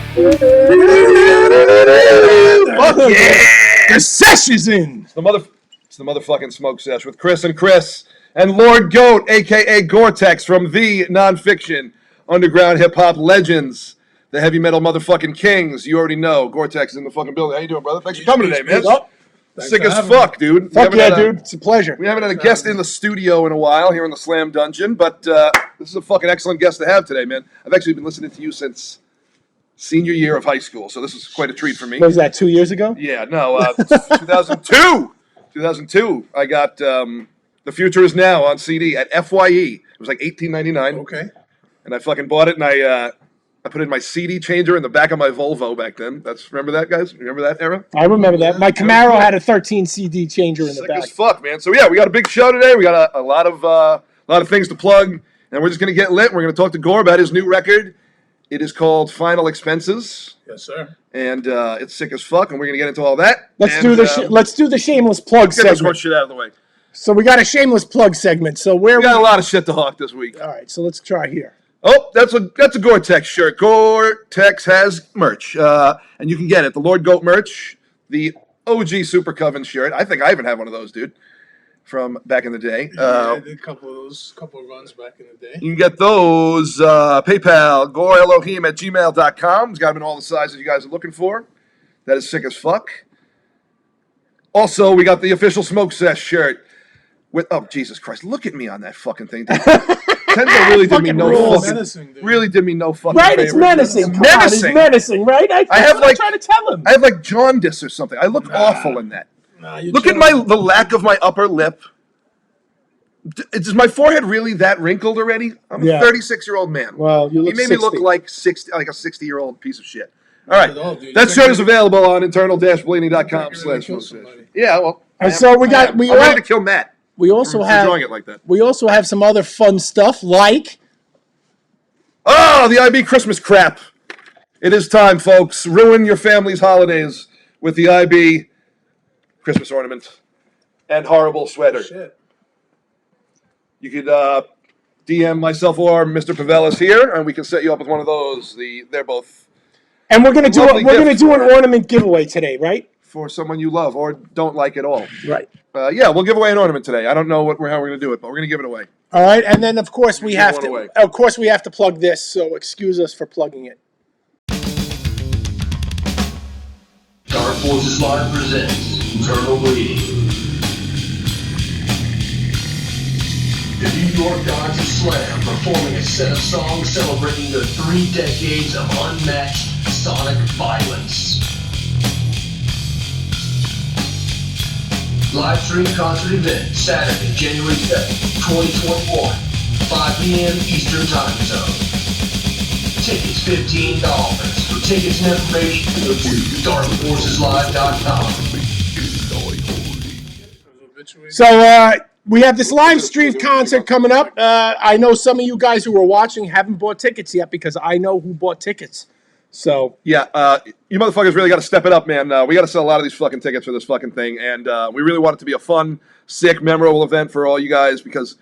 Fuck yeah! The sesh is in. It's the motherfucking Smoke Sesh with Chris and Lord Goat, a.k.a. GoreTex from the nonfiction underground hip-hop legends, the heavy metal motherfucking kings. You already know. GoreTex is in the fucking building. How you doing, brother? Thanks for coming today, man. Sick as fuck, dude. Fuck yeah, dude. It's a pleasure. We haven't had a guest in the studio in a while here in the Slam Dungeon, but this is a fucking excellent guest to have today, man. I've actually been listening to you since senior year of high school, so this is quite a treat for me. Was that 2 years ago? Yeah, no, 2002. 2002. I got The Future Is Now on CD at FYE. It was like $18.99. Okay. And I fucking bought it, and I put in my CD changer in the back of my Volvo back then. Remember that, guys? Remember that era? I remember that. My Camaro had a 13 CD changer in the back. Sick as fuck, man. So yeah, we got a big show today. We got a lot of things to plug, and we're just gonna get lit. We're gonna talk to Gore about his new record. It is called Final Expenses. Yes, sir. And it's sick as fuck, and we're gonna get into all that. Let's do the shameless plug segment. Get this segment. shit out of the way. So we got a shameless plug segment. So we got a lot of shit to hawk this week. All right, so let's try here. Oh, that's a GoreTex shirt. GoreTex has merch, and you can get it. The Lord Goat merch, the OG Super Coven shirt. I think I even have one of those, dude, from back in the day. Yeah, I did a couple of runs back in the day. You can get those PayPal, goreelohim@gmail.com. It's got them in all the sizes you guys are looking for. That is sick as fuck. Also, we got the official SmokeSesh shirt with. Oh, Jesus Christ! Look at me on that fucking thing, dude. Kenzo really did me no fucking right, favor. It's menacing. It's menacing, right? I have like trying to tell him. I have like jaundice or something. I look awful in that. Look at the lack of my upper lip. Is my forehead really that wrinkled already? I'm a 36-year-old man. Well, you look. He made 60. me look like a 60-year-old piece of shit. All right, that shirt is available on internal-bleeding.com/SmokeSesh. Yeah, well. And so I'm ready to kill Matt. We also drawing it like that. We also have some other fun stuff like the IB Christmas crap. It is time, folks. Ruin your family's holidays with the IB Christmas ornament and horrible sweater. Shit. You could DM myself or Mr. Pavelis here, and we can set you up with one of those. They're both. And we're gonna do an ornament giveaway today, right? For someone you love or don't like at all. Right. Yeah, we'll give away an ornament today. I don't know how we're going to do it, but we're going to give it away. All right, and then of course we have to. Of course we have to plug this. So excuse us for plugging it. Dark Forces Live presents Internal Bleeding. The New York Gods of Slam performing a set of songs celebrating their 3 decades of unmatched sonic violence. Live stream concert event Saturday, January 7th, 2021, 5 p.m. Eastern Time Zone. Tickets $15. For tickets and information, go to darkforceslive.com. So we have this live stream concert coming up. I know some of you guys who are watching haven't bought tickets yet because I know who bought tickets. So yeah, you motherfuckers really got to step it up, man. We got to sell a lot of these fucking tickets for this fucking thing, and we really want it to be a fun, sick, memorable event for all you guys because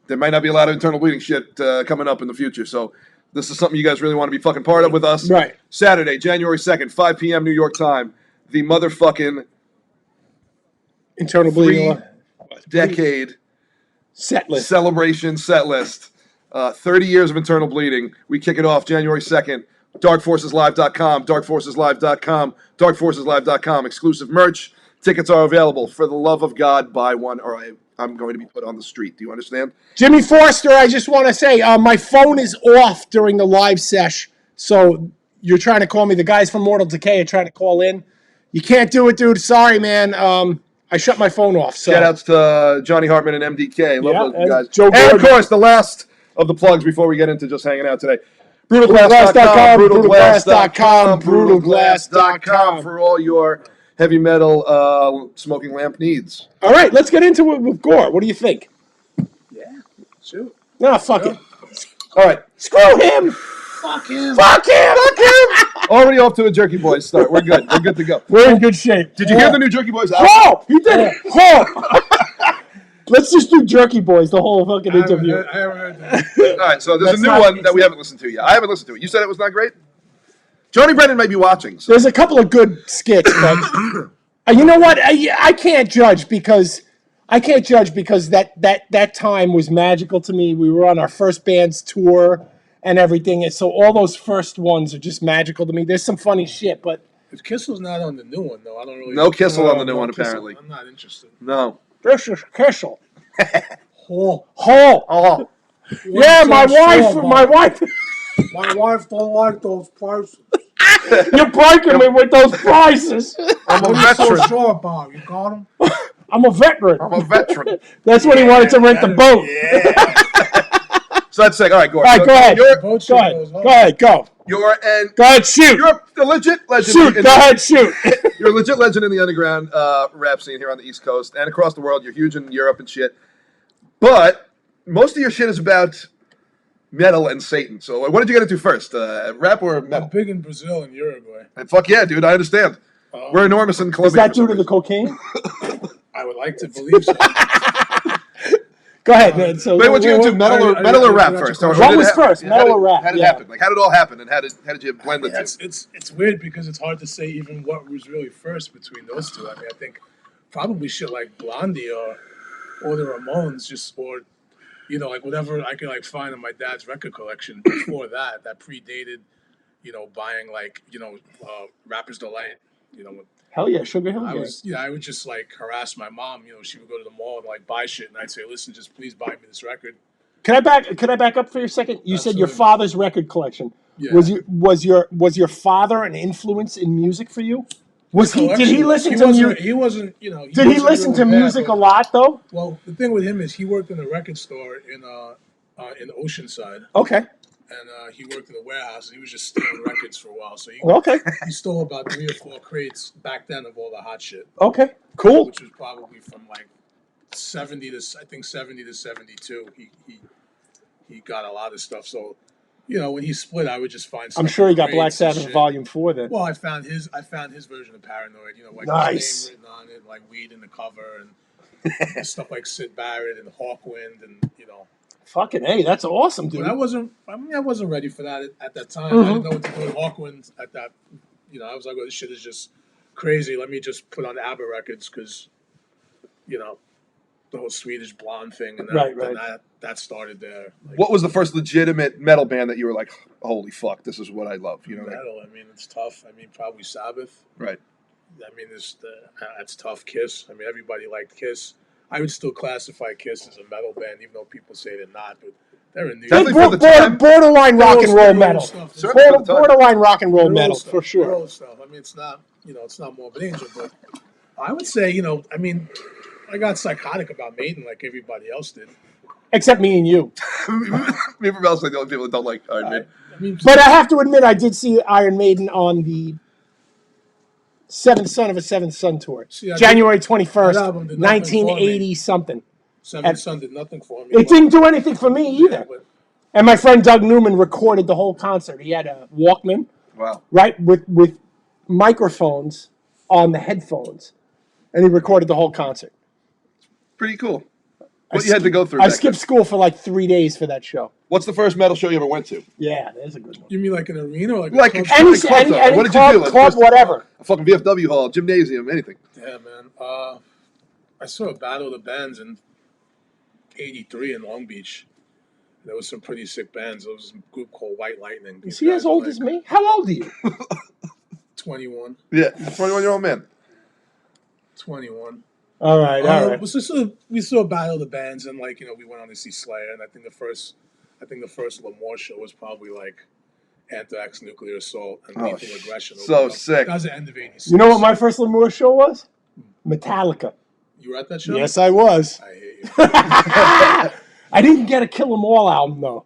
there might not be a lot of internal bleeding shit coming up in the future. So this is something you guys really want to be fucking part of with us. Right. Saturday, January 2nd, 5 p.m. New York time. The motherfucking internal bleeding decade set list celebration set list. 30 years of internal bleeding. We kick it off January 2nd. darkforceslive.com, darkforceslive.com, darkforceslive.com. Exclusive merch. Tickets are available. For the love of God, buy one or I'm going to be put on the street. Do you understand? Jimmy Forster, I just want to say my phone is off during the live sesh. So you're trying to call me. The guys from Mortal Decay are trying to call in. You can't do it, dude. Sorry, man. I shut my phone off. So. Shout outs to Johnny Hartman and MDK. Love those guys. Joe and of course, the last of the plugs before we get into just hanging out today. BrutalGlass.com, BrutalGlass.com, BrutalGlass.com for all your heavy metal smoking lamp needs. All right, let's get into it with Gore. What do you think? Yeah, shoot. No, fuck it. All right. Screw him. Fuck him. Fuck him. Fuck him. Already off to a Jerky Boys start. We're good. We're good to go. We're in good shape. Did you hear the new Jerky Boys album? Oh, he did it. Oh. Let's just do Jerky Boys the whole fucking interview. I haven't heard that. All right, so there's a new one that we haven't listened to yet. I haven't listened to it. You said it was not great? Joni Brennan might be watching. So. There's a couple of good skits, but you know what? I can't judge because that time was magical to me. We were on our first band's tour and everything, and so all those first ones are just magical to me. There's some funny shit, but If Kissel's not on the new one, though, I don't really. No Kissel on the new no one, Kissel. apparently. I'm not interested. No. this is Kissel. Oh, Oh, yeah, my wife. My wife don't like those prices. You're breaking me with those prices. I'm a What are you so veteran. sure about? You got them? I'm a veteran. I'm a veteran. That's when he wanted to rent the boat. So that's sick. All right, Gore. All right, go ahead. You're, Boat Go shit ahead. goes home. Go ahead. Go. you're, and Go ahead. Shoot. you're a legit legend. Shoot. in Go the- ahead. Shoot. You're a legit legend in the underground rap scene here on the East Coast and across the world. You're huge in Europe and shit. But most of your shit is about metal and Satan. So what did you get into first? Rap or I'm metal? big in Brazil and Uruguay. And fuck yeah, dude. I understand. We're enormous in Colombia. Is that for some due to the reason. cocaine? I would like to believe so. Go ahead, man. So Wait, what you get into? Metal or rap first? Or What did it was hap- first, metal or rap? How did it Yeah. happen? Like, how did it all happen? And how did you blend the two? It's weird because it's hard to say even what was really first between those two. I mean, I think probably shit like Blondie or the Ramones, just or like whatever I could like find in my dad's record collection before that predated, buying like Rapper's Delight. Hell yeah, Sugar Hill I Gang. was I would just like harass my mom. She would go to the mall and like buy shit, and I'd say, listen, just please buy me this record. Could I back up for a second? You said your Absolutely. father's record collection. Yeah. Was your father an influence in music for you? Did he Collection. listen He to wasn't- music? He wasn't. Did he wasn't listen to really bad, music but- a lot though? Well, the thing with him is he worked in a record store in Oceanside, Okay. and he worked in a warehouse. And he was just stealing records for a while. So Okay. he stole about 3 or 4 crates back then of all the hot shit, Okay. Cool. which was probably from like 70 to 72. He got a lot of stuff. So when he split, I would just find. I'm stuff sure he in got Black crates and Sabbath shit. Volume 4 then. Well, I found his version of Paranoid. Like Nice. his name written on it, like weed in the cover, and stuff like Sid Barrett and Hawkwind, and Fucking hey, that's awesome, dude. But I wasn't ready for that at that time. Mhm. I didn't know what to do with Hawkwind at that. I was like, "Oh, this shit is just crazy. Let me just put on ABBA records because, the whole Swedish Blonde thing, and Right. that started there. Like, What was the first legitimate metal band that you were like, holy fuck, this is what I love? Like, metal? I mean, it's tough. I mean, probably Sabbath. right. I mean, that's tough. Kiss. I mean, everybody liked Kiss. I would still classify Kiss as a metal band, even though people say they're not. But they're in New They're York. Definitely for the time. borderline rock and roll metal. Certainly for the time. Borderline rock and roll They're metal old stuff. for They're sure. old stuff. I mean, it's not Morbid Angel, but I would say, I mean, I got psychotic about Maiden like everybody else did. Except me and you. Me and Else like the only people that don't like Iron Maiden. I mean, But I have to admit, I did see Iron Maiden on the Seventh Son of a Seventh Son tour. See, I January that 21st, album did nothing for me. 1980 something. Seventh Son did nothing for me. It didn't do anything for me either. But And my friend Doug Newman recorded the whole concert. He had a Walkman, Wow. right, with microphones on the headphones. And he recorded the whole concert. Pretty cool. What you had to go through. I back skipped then. school for like 3 days for that show. What's the first metal show you ever went to? Yeah, there's a good one. you mean like an arena or like Like a a club? Any, Like club, any, though. any What did you club, do? Like club first- whatever. A fucking VFW hall, gymnasium, anything. Yeah, man. I saw a Battle of the Bands in '83 in Long Beach. There was some pretty sick bands. There was a group called White Lightning. Is he as old as me? How old are you? 21. Yeah, 21-year-old man. 21. All right, all right. We saw Battle of the Bands, and we went on to see Slayer, and I think the first L'Amour show was probably like Anthrax, Nuclear Assault, and Oh, Lethal Aggression. so sick. That was the end of '86. You know what my first L'Amour show was? Metallica. You were at that show? Yes, I was. I hate you. I didn't get a Kill 'Em All album though.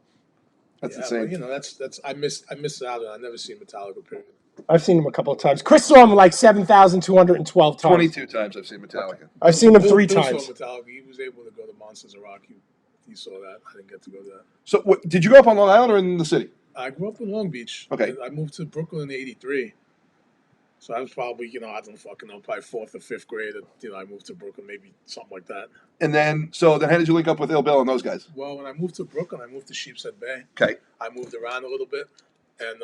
That's Yeah, insane. but, that's I missed out on. I've never seen Metallica. Period. I've seen him a couple of times. Chris saw him like 7,212 times. 22 times I've seen Metallica. I've seen him three Bill times. saw Metallica. He was able to go to Monsters of Rock. He saw that. I didn't get to go to that. So, did you grow up on Long Island or in the city? I grew up in Long Beach. Okay. I moved to Brooklyn in '83. So I was probably, I don't fucking know, probably 4th or 5th grade. I moved to Brooklyn, maybe something like that. And then, how did you link up with Ill Bill and those guys? Well, when I moved to Brooklyn, I moved to Sheepshead Bay. Okay. I moved around a little bit, and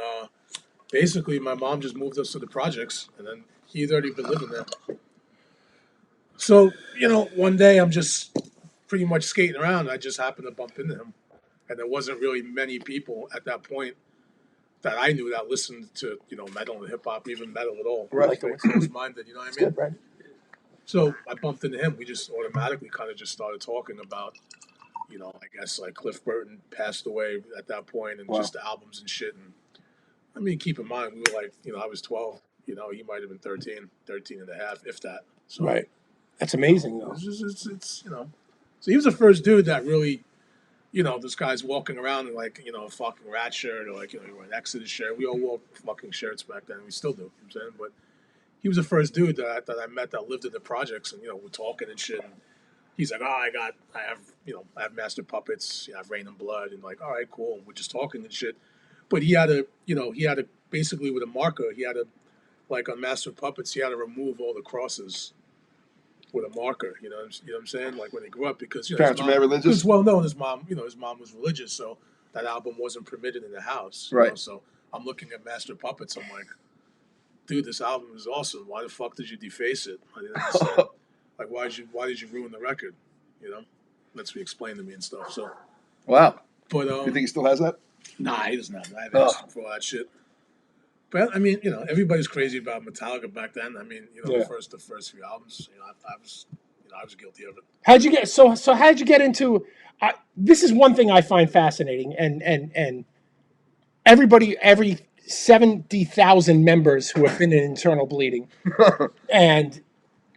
basically my mom just moved us to the projects, and then he'd already been living there. So one day I'm just pretty much skating around. I just happened to bump into him, and there wasn't really many people at that point that I knew that listened to metal and hip hop, even metal at all. Right. Like close minded, you know what I It's mean? good, right? So I bumped into him. We just automatically kind of just started talking about, I guess like Cliff Burton passed away at that point, and Wow. just the albums and shit. And I mean, keep in mind, we were like, I was 12. He might have been 13 and a half, if that. So Right. That's amazing, though. it's. So he was the first dude that really, this guy's walking around in like, a fucking rat shirt, or like, he wore an Exodus shirt. We all wore fucking shirts back then. We still do. You know what I'm saying? But he was the first dude that I met that lived in the projects, and we're talking and shit. And he's like, I have master puppets, I have Rain and Blood, and like, all right, cool. We're just talking and shit. But he had to basically with a marker, he had to, like on master puppets, he had to remove all the crosses with a marker. You know what I'm saying? Like when they grew up, because Parents were very religious? Well, no, his mom was religious, so that album wasn't permitted in the house. Right. So I'm looking at master puppets. I'm like, dude, this album is awesome. Why the fuck did you deface it? I didn't understand. Like, why did you ruin the record? That's what he explained to me and stuff. So, Wow. but You think he still has that? nah, he doesn't have that. I haven't asked him for all that shit. But I mean, everybody's crazy about Metallica back then. I mean, Yeah. the first few albums, I was guilty of it. How'd you get how'd you get into this is one thing I find fascinating, and every 70,000 members who have been in internal bleeding. And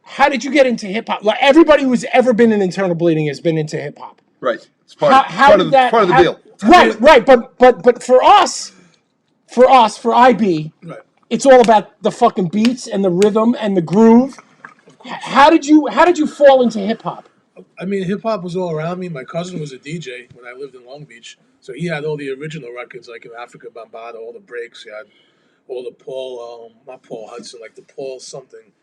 how did you get into hip hop? Like everybody who's ever been in internal bleeding has been into hip hop. Right. It's part of the deal. Right. But for us, for IB, Right. it's all about the fucking beats and the rhythm and the groove. How did you fall into hip hop? I mean, hip hop was all around me. My cousin was a DJ when I lived in Long Beach, so he had all the original records, like in Africa Bambaataa, all the breaks. He had all the not Paul Hudson, like the Paul something.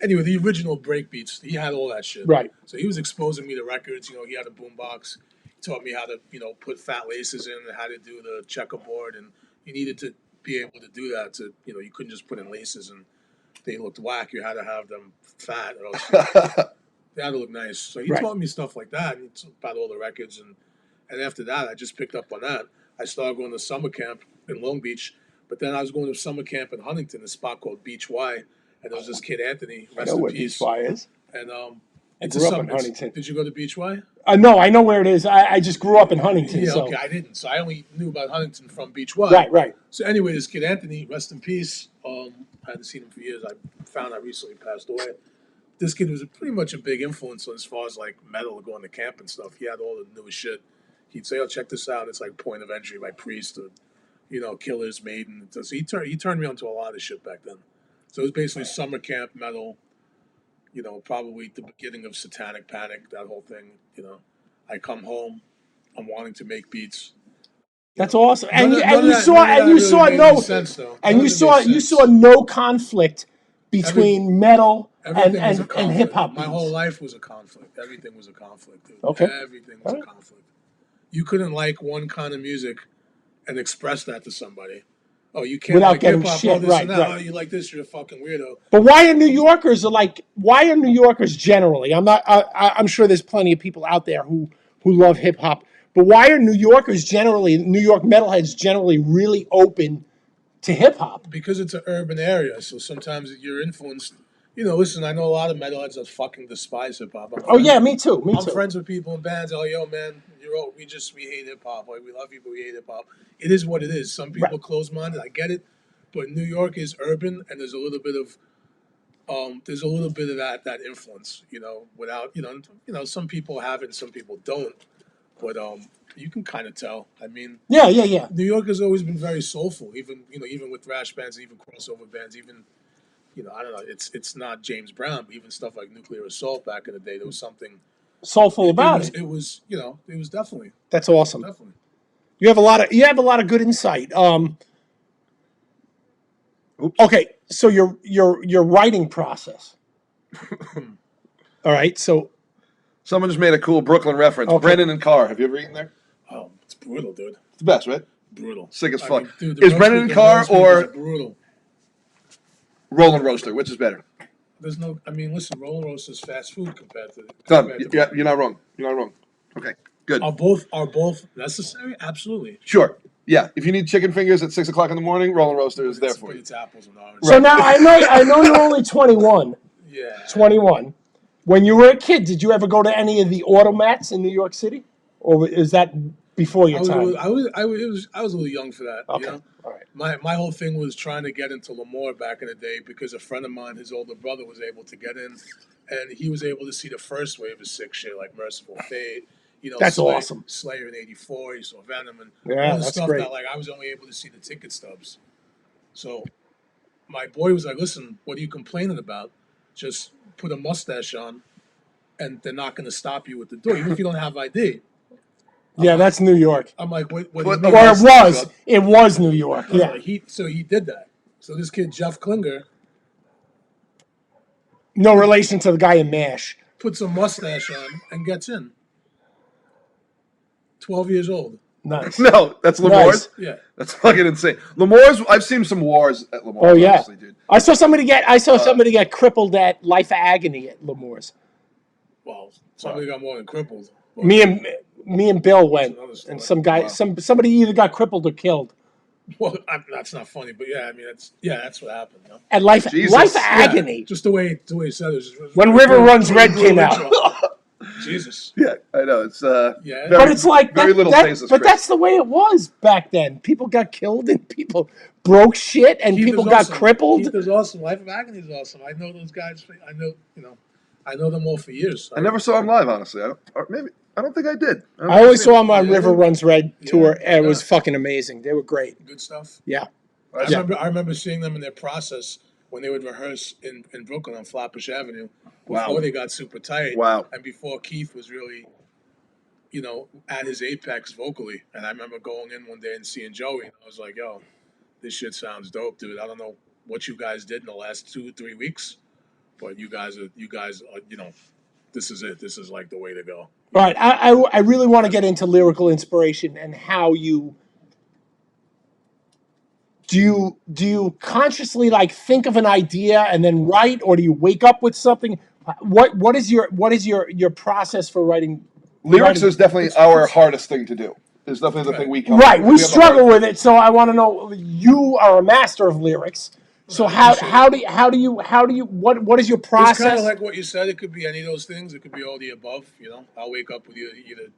Anyway, the original break beats. He had all that shit. Right. So he was exposing me to records. He had a boombox. He taught me how to, put fat laces in and how to do the checkerboard, and you needed to be able to do that. To you couldn't just put in laces and they looked whack. You had to have them fat, or else they had to look nice. So he taught me stuff like that, and about all the records, and after that, I just picked up on that. I started going to summer camp in Long Beach, but then I was going to summer camp in Huntington, a spot called Beach Y, and there was this kid Anthony, I rest know in where peace. Beach Y is. And I grew up in Huntington. Did you go to Beach Y? No, I know where it is. I just grew up in Huntington. Yeah, so. okay, I didn't. So I only knew about Huntington from Beach Y. Right. So anyway, this kid Anthony, rest in peace. I hadn't seen him for years. I found out recently passed away. This kid was pretty much a big influence as far as like metal, going to camp and stuff. He had all the newest shit. He'd say, "Oh, check this out. It's like Point of Entry by Priest, or Killers, Maiden." So he turned me onto a lot of shit back then. So it was basically summer camp metal. Probably the beginning of Satanic Panic, that whole thing. I come home, I'm wanting to make beats. That's awesome. And None you of saw that really made any no sense, though. and None you of it made saw sense. no conflict between metal and Everything was a conflict. hip hop. My whole life was a conflict. Everything was a conflict, dude. Okay. Everything was a conflict. You couldn't like one kind of music and express that to somebody. Oh, you can't Without like getting hip hop. shit, Oh, this right, and that. right. Oh, you like this? You're a fucking weirdo. But why are New Yorkers generally? I'm sure there's plenty of people out there who love hip hop. But why are New York metalheads generally really open to hip hop? Because it's an urban area, so sometimes you're influenced. Listen, I know a lot of metalheads that fucking despise hip hop. Oh yeah, me too. I'm friends with people in bands. Oh, yo, man, we hate hip hop. Like, we love you, but we hate hip hop. It is what it is. Some people close-minded. I get it, but New York is urban, and there's a little bit of that influence. Without some people have it, and some people don't. But you can kind of tell. I mean, yeah. New York has always been very soulful. Even with thrash bands, even crossover bands, even. I don't know. It's not James Brown, but even stuff like Nuclear Assault back in the day, there was something soulful about it. It was definitely. That's awesome. Definitely. You have a lot of good insight. Okay, so your writing process. All right, so Someone just made a cool Brooklyn reference. Okay. Brennan and Carr. Have you ever eaten there? Oh, it's brutal, dude. It's the best, right? brutal. Sick as I fuck. mean, dude, the Is roast Brennan beef- in the car roast beef is or brutal? Roland Roaster? Which is better? There's no. I mean, listen, Rolling Roast is fast food Done. compared to Yeah, Brennan. you're not wrong. You're not wrong. Okay, good. Are both necessary? Absolutely. Sure. Yeah, if you need chicken fingers at 6 o'clock in the morning, Roland Roaster is there for But you. it's apples and oranges. So now I know you're only 21. Yeah. 21. When you were a kid, did you ever go to any of the automats in New York City, or is that before your time? I was a little young for that. Okay. You know, All right. my whole thing was trying to get into Lemoore back in the day because a friend of mine, his older brother, was able to get in, and he was able to see the first wave of sick shit like Merciful Fate. You know, That's awesome. Slayer in '84. You saw Venom and Yeah, all the that's stuff great. that like I was only able to see the ticket stubs. So my boy was like, "Listen, what are you complaining about? Just put a mustache on, and they're not going to stop you at the door, even if you don't have ID." Yeah, that's New York. I'm like, what do you What mean? the- Or mustache on. it was New York. No, Yeah. he did that. So this kid Jeff Klinger No relation to the guy in MASH. puts a mustache on and gets in. 12 years old. Nice. No, that's Lemore's. Yeah. That's fucking insane. Lemore's. I've seen some wars at Lemore's. Oh yeah. Honestly, dude. I saw somebody get crippled at Life of Agony at Lemore's. Well, somebody got more than crippled. But Me and Bill went, another story. and some guy, Wow. somebody either got crippled or killed that's not funny, but yeah, I mean that's what happened. You know? at Life Jesus. Life of Yeah. Agony. Just the way he said it. Was When River Runs Red came out. Jesus. Yeah, I know. It's Yeah. very, But it's like very little tasteless. but that's the way it was back then. People got killed and people broke shit and Keith people is got awesome. crippled. Keith is awesome. Life of Agony is awesome. I know those guys. I know them all for years. I never saw him live, honestly. I don't think I did. I always saw them on Yeah. River Runs Red tour, Yeah. and it was fucking amazing. They were great. Good stuff. Yeah. I remember seeing them in their process when they would rehearse in Brooklyn on Flatbush Avenue before Wow. they got super tight. Wow. And before Keith was really, at his apex vocally. And I remember going in one day and seeing Joey, and I was like, yo, this shit sounds dope, dude. I don't know what you guys did in the last 2 or 3 weeks, but you guys are, this is it. This is like the way to go. All right. I really want to get into lyrical inspiration and how you do you consciously like think of an idea and then write, or do you wake up with something? What is your process for writing? Lyrics is definitely our hardest thing to do. It's definitely the thing we come. Right, with. we have the struggle hardest- with it. So I want to know. You are a master of lyrics. So how do you what is your It's kind process? of like what you said. It could be any of those things. It could be all the above. I'll wake up with either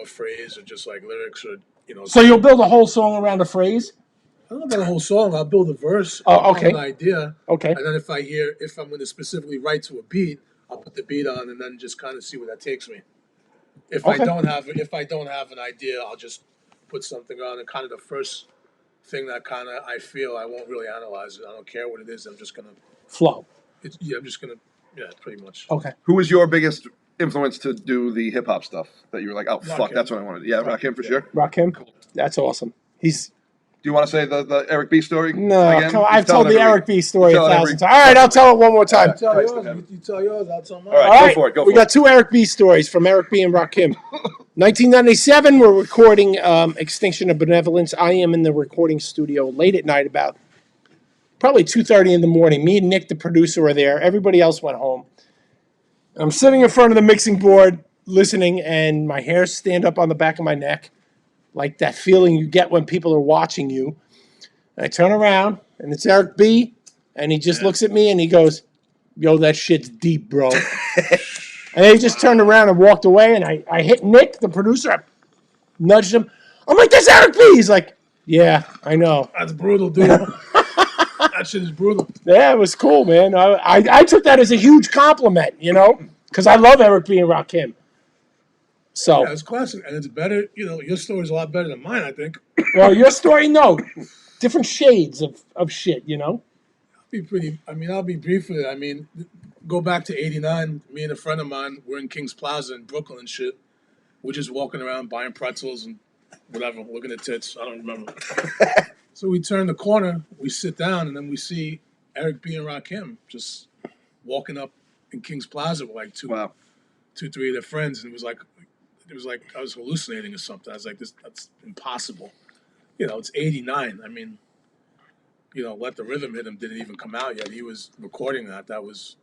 a phrase or just like lyrics or So you'll build a whole song around a phrase. I don't know about a whole song. I'll build a verse. Oh, I'll okay. have an idea. Okay. And then if I'm going to specifically write to a beat, I'll put the beat on and then just kind of see where that takes me. If I Okay. don't have an idea, I'll just put something on and kind of the first thing that kind of I feel, I won't really analyze it. I don't care what it is. I'm just gonna. Flow. I'm just gonna. Yeah, pretty much. Okay. Who was your biggest influence to do the hip hop stuff that you were like, oh fuck, Rakim. that's what I wanted? Yeah, Rakim for sure. Rakim. That's awesome. He's Do you want to say the Eric B story? no. again? Come on, You I've tell told it the every Eric week. B story You a tell it every- thousand times. All right, I'll tell it one more time. Tell Christ in yours. heaven. You tell yours. I'll tell mine. All right, All go right, for it. Go we for got two Eric B stories from Eric B and Rakim. 1997, we're recording Extinction of Benevolence. I am in the recording studio late at night, about probably 2:30 in the morning. Me and Nick, the producer, are there. Everybody else went home. I'm sitting in front of the mixing board listening, and my hairs stand up on the back of my neck, like that feeling you get when people are watching you. And I turn around, and it's Eric B, and he just looks at me, and he goes, yo, that shit's deep, bro. And he just turned around and walked away, and I hit Nick, the producer. I nudged him. I'm like, that's Eric B. He's like, yeah, I know. That's brutal, dude. That shit is brutal. Yeah, it was cool, man. I took that as a huge compliment, because I love Eric B and Rakim. So, Yeah, it's classic, and it's better. Your story's a lot better than mine, I think. well, your story, no. Different shades of shit, I'll be brief with it. Go back to '89. Me and a friend of mine were in Kings Plaza in Brooklyn and shit. We're just walking around buying pretzels and whatever, looking at tits. I don't remember. So we turn the corner, we sit down, and then we see Eric B and Rakim just walking up in Kings Plaza with like Wow. 2, 3 of their friends, and it was like it was like I was hallucinating or something. I was like, that's impossible. You know, it's '89. I mean, you know, Let the Rhythm Hit Him didn't even come out yet. He was recording that. That was,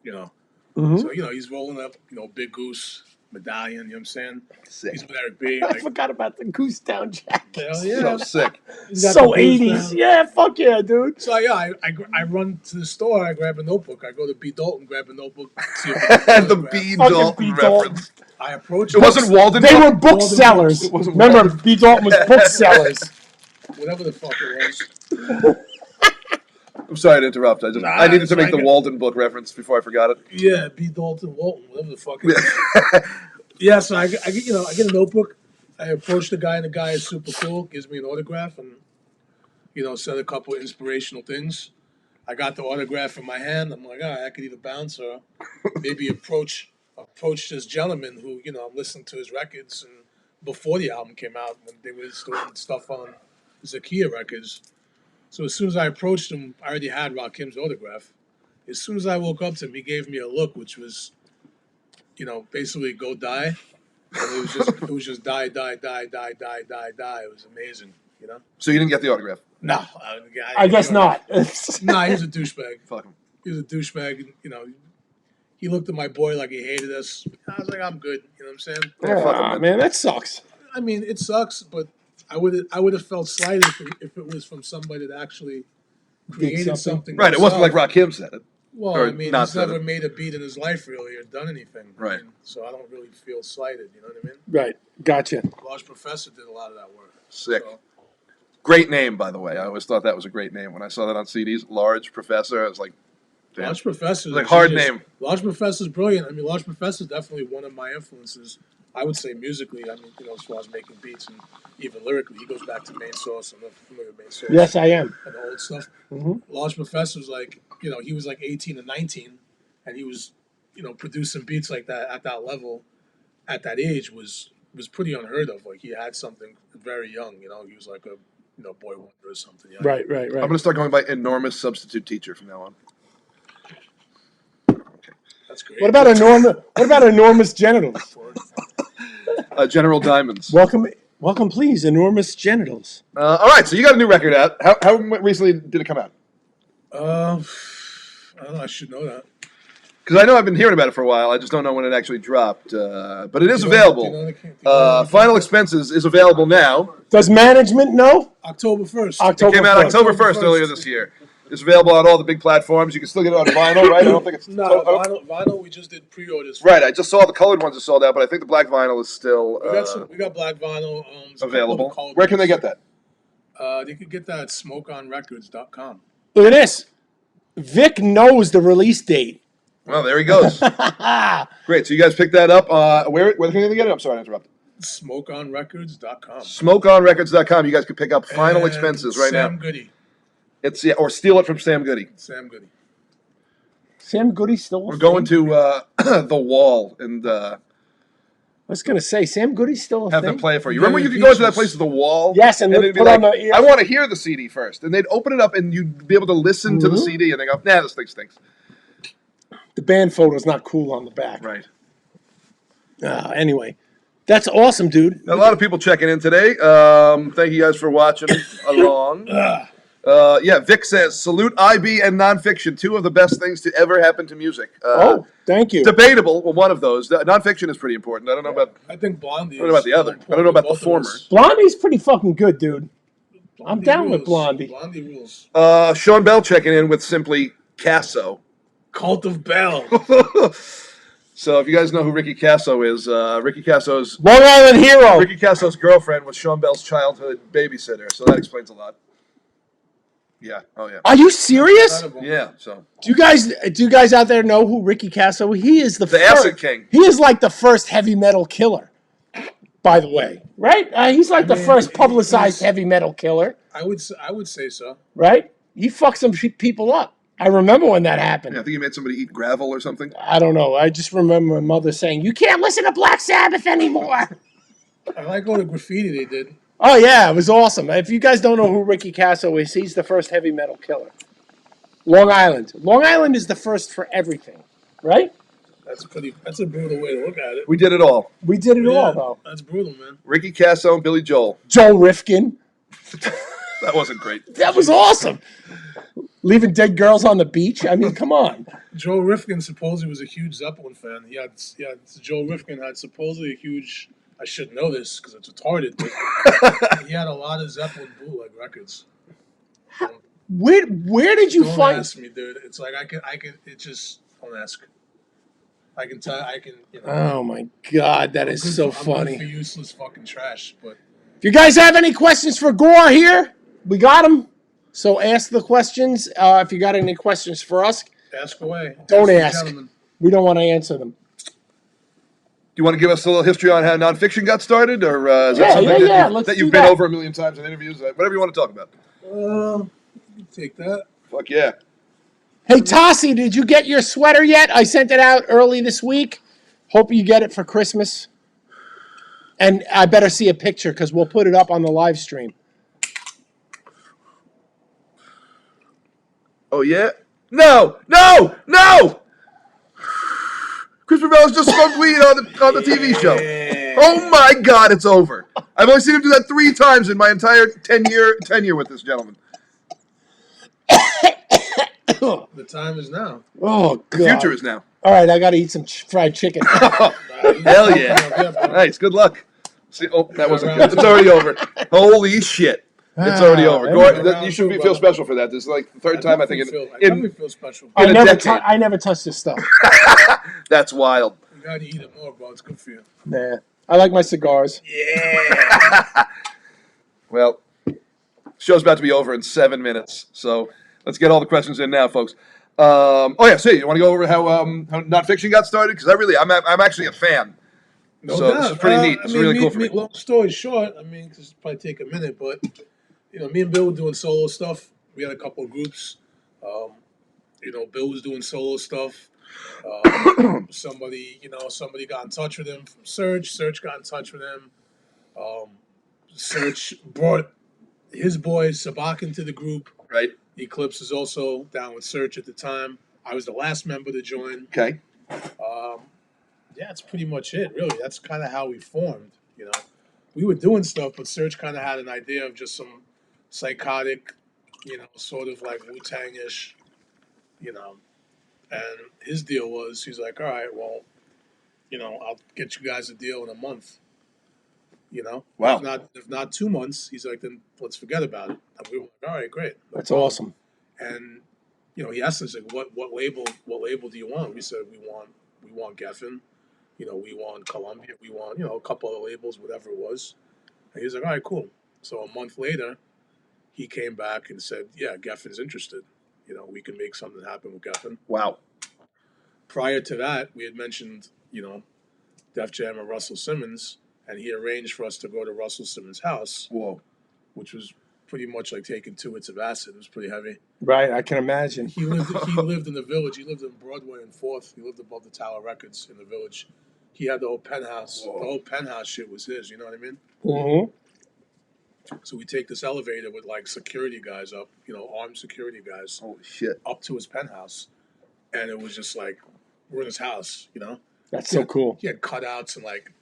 you know. Mhm. So, you know, he's rolling up, you know, Big Goose medallion, you know what I'm saying? Sick. He's with Eric B. I Like, forgot about the Goose Down jacket. hell So yeah. sick. He's got So the Goose 80s. down. Yeah, fuck yeah, dude. So, yeah, I run to the store, I grab a notebook. I go to B. Dalton, grab a notebook, see if I can get an The autograph. B. Fucking Dalton B. Dalton. reference. I approached It wasn't Walden. They were Book? booksellers. It wasn't Remember, Walden. B. Dalton was booksellers. whatever the fuck it was. I'm sorry to interrupt. I Nah, needed it's to make like the a- Walden book reference before I forgot it. Yeah, B. Dalton, Walton, whatever the fuck it is. Yeah, so I get a notebook. I approach the guy, and the guy is super cool. Gives me an autograph, and you know, said a couple of inspirational things. I got the autograph in my hand. I'm like, all right, I could either bounce or maybe approach this gentleman who, you know, I'm listening to his records and before the album came out when they were doing stuff on Zakia Records. So as soon as I approached him, I already had Rakim's autograph. As soon as I woke up to him, he gave me a look which was, you know, basically go die. And it was just die, die, die, die, die, die, die. It was amazing, you know. So you didn't get the autograph? No, I guess not. Nah, he was a douchebag. Fuck him. He was a douchebag. And, you know, he looked at my boy like he hated us. I was like, I'm good. You know what I'm saying? Yeah, fuck him, Ah, man. man, that sucks. I mean, it sucks, but I would have felt slighted if it was from somebody that actually created something. Right. It wasn't like himself. Rakim said it. Well, or I mean, not he's said never it. made a beat in his life really or done anything. Right. I mean, so I don't really feel slighted. You know what I mean? Right. Gotcha. Large Professor did a lot of that work. Sick. So, Great name, by the way. I always thought that was a great name. When I saw that on CDs, Large Professor, I was like, damn. Large Professor. Like, hard name. Large Professor's brilliant. I mean, Large Professor is definitely one of my influences. I would say musically. I mean, you know, as far as making beats and even lyrically, he goes back to Main Source. I'm not familiar with Main Source. Yes, I am. And the old stuff. Mhm. Large Professor was like, you know, he was like 18 and 19, and he was, you know, producing beats like that at that level, at that age was pretty unheard of. Like he had something very young. You know, he was like a boy wonder or something. You know? Right, right, I'm right. going to start going by enormous substitute teacher from now on. That's great. What about enormous genitals? General Diamonds. Welcome, please. Enormous genitals. All right, so you got a new record out. How recently did it come out? I don't know. I should know that. Because I know I've been hearing about it for a while. I just don't know when it actually dropped. But it is Do you know- available. do you know the- do you know the- Final Expenses is available now. Does management know? October 1st. It came out 1st. October 1st earlier this year. It's available on all the big platforms. You can still get it on vinyl, right? I don't think it's... No, I don't- vinyl. We just did pre-orders. Right, I just saw the colored ones are sold out, but I think the black vinyl is still We got black vinyl. There's a couple of available. the colored Where can they ones. get that? They could get that at smokeonrecords.com. Look at this. Vic knows the release date. Well, there he goes. Great, so you guys picked that up. Where can they get it? I'm sorry to interrupt. Smokeonrecords.com. SmokeOnRecords.com. You guys can pick up Final And Expenses right Sam now. Goody. Or steal it from Sam Goody. Sam Goody. Sam Goody still. We're going to the Wall and I was gonna say Sam Goody's still a have thing. them play it for you. Yeah, Remember, you the could go to that Beaches. place, the Wall. Yes, and they'd put be on like, the ear- I want to hear the CD first, and they'd open it up, and you'd be able to listen to the Mhm. CD, and they go, "Nah, this thing stinks." The band photo's not cool on the back. Right. Anyway, that's awesome, dude. A lot of people checking in today. Thank you guys for watching along. Yeah, Vic says, salute IB and nonfiction, two of the best things to ever happen to music. Thank you. Debatable, well, one of those. Nonfiction is pretty important. I don't know about I think Blondie. I don't know about the other. I don't know about the former. Blondie's pretty fucking good, dude. I'm down with Blondie. Blondie rules. Sean Bell checking in with simply Casso. Cult of Bell. So if you guys know who Ricky Casso is, Ricky Casso's Long Island hero. Ricky Casso's girlfriend was Sean Bell's childhood babysitter, so that explains a lot. Yeah. Oh yeah. Are you serious? Incredible. Yeah. So Do you guys out there know who Ricky Casso? He is the Acid King. He is like the first heavy metal killer. By the way, right? He's like the mean, first publicized he's- heavy metal killer, I would say so. right? He fucked some people up. I remember when that happened. Yeah, I think he made somebody eat gravel or something. I don't know. I just remember my mother saying, "You can't listen to Black Sabbath anymore." I like all the graffiti they did. Oh yeah, it was awesome. If you guys don't know who Ricky Casso is, he's the first heavy metal killer. Long Island. Long Island is the first for everything, right? That's a brutal way to look at it. We did it all. We did it all, though. That's brutal, man. Ricky Casso and Billy Joel. Joel Rifkin. That wasn't great. That was awesome. Leaving dead girls on the beach. I mean, come on. Joe Rifkin supposedly was a huge Zeppelin fan. Joe Rifkin had supposedly a huge. I should know this because it's retarded. But he had a lot of Zeppelin bootleg records. Where did you Don't find? ask me, dude. It's like I can. It just don't ask. I can tell. I can. Oh my God, that is so I'm good funny. for useless fucking trash, but If you guys have any questions for Gore here, we got them. So ask the questions. If you got any questions for us, ask away. Don't the ask. gentleman. we don't want to answer them. Do you want to give us a little history on how nonfiction got started, or is Yeah, that something yeah, let's that do you've been that. over a million times in interviews? Whatever you want to talk about. Take that. Fuck yeah. Hey, Tassi, did you get your sweater yet? I sent it out early this week. Hope you get it for Christmas. And I better see a picture because we'll put it up on the live stream. Oh yeah. No. Chris Rebel's just smoked weed on the TV show. Oh my God, it's over. I've only seen him do that 3 times in my entire 10-year tenure with this gentleman. The time is now. Oh, God. The future is now. All right, I got to eat some fried chicken. Hell yeah. Nice. Good luck. See, oh, that wasn't good. It's already over. Holy shit. It's already over. You should feel special for that. This is like the third time I think I definitely feel special. I in a decade. I never touch this stuff. That's wild. You gotta eat it more, bro. It's good for you. Nah. I like my cigars. Yeah. Well, show's about to be over in 7 minutes, so let's get all the questions in now, folks. Oh yeah, see, you want to go over how nonfiction got started? Because I'm actually a fan. No So doubt. this is pretty neat. It's really cool for me. Long story short, cause it's probably take a minute, but me and Bill were doing solo stuff. We had a couple of groups. Bill was doing solo stuff. Somebody got in touch with him from Search. Search got in touch with him. Search brought his boy Sabak into the group. Right. Eclipse is also down with Search at the time. I was the last member to join. Okay. Yeah, that's pretty much it, really. That's kind of how we formed, We were doing stuff, but Search kind of had an idea of just some psychotic, sort of like Wu-Tang-ish, And his deal was, he's like, all right, well, I'll get you guys a deal in a month. Wow. If not 2 months, he's like, then let's forget about it. And we were like, all right, great. That's awesome. And he asked us like, what label do you want? We said we want Geffen, we want Columbia, we want a couple other labels, whatever it was. And he was like, all right, cool. So a month later, he came back and said, yeah, Geffen's interested. We can make something happen with Geffen. Wow. Prior to that, we had mentioned Def Jam and Russell Simmons, and he arranged for us to go to Russell Simmons' house. Whoa. Which was pretty much like taking 2 hits of acid. It was pretty heavy. Right, I can imagine. He lived in the Village. He lived in Broadway and 4th. He lived above the Tower Records in the Village. He had the whole penthouse. Whoa. The whole penthouse shit was his. You know what I mean? Mm-hmm. So we take this elevator with like security guys up, armed security guys. Holy shit. Up to his penthouse, and it was just like we're in his house. That's so cool. He had cutouts and like,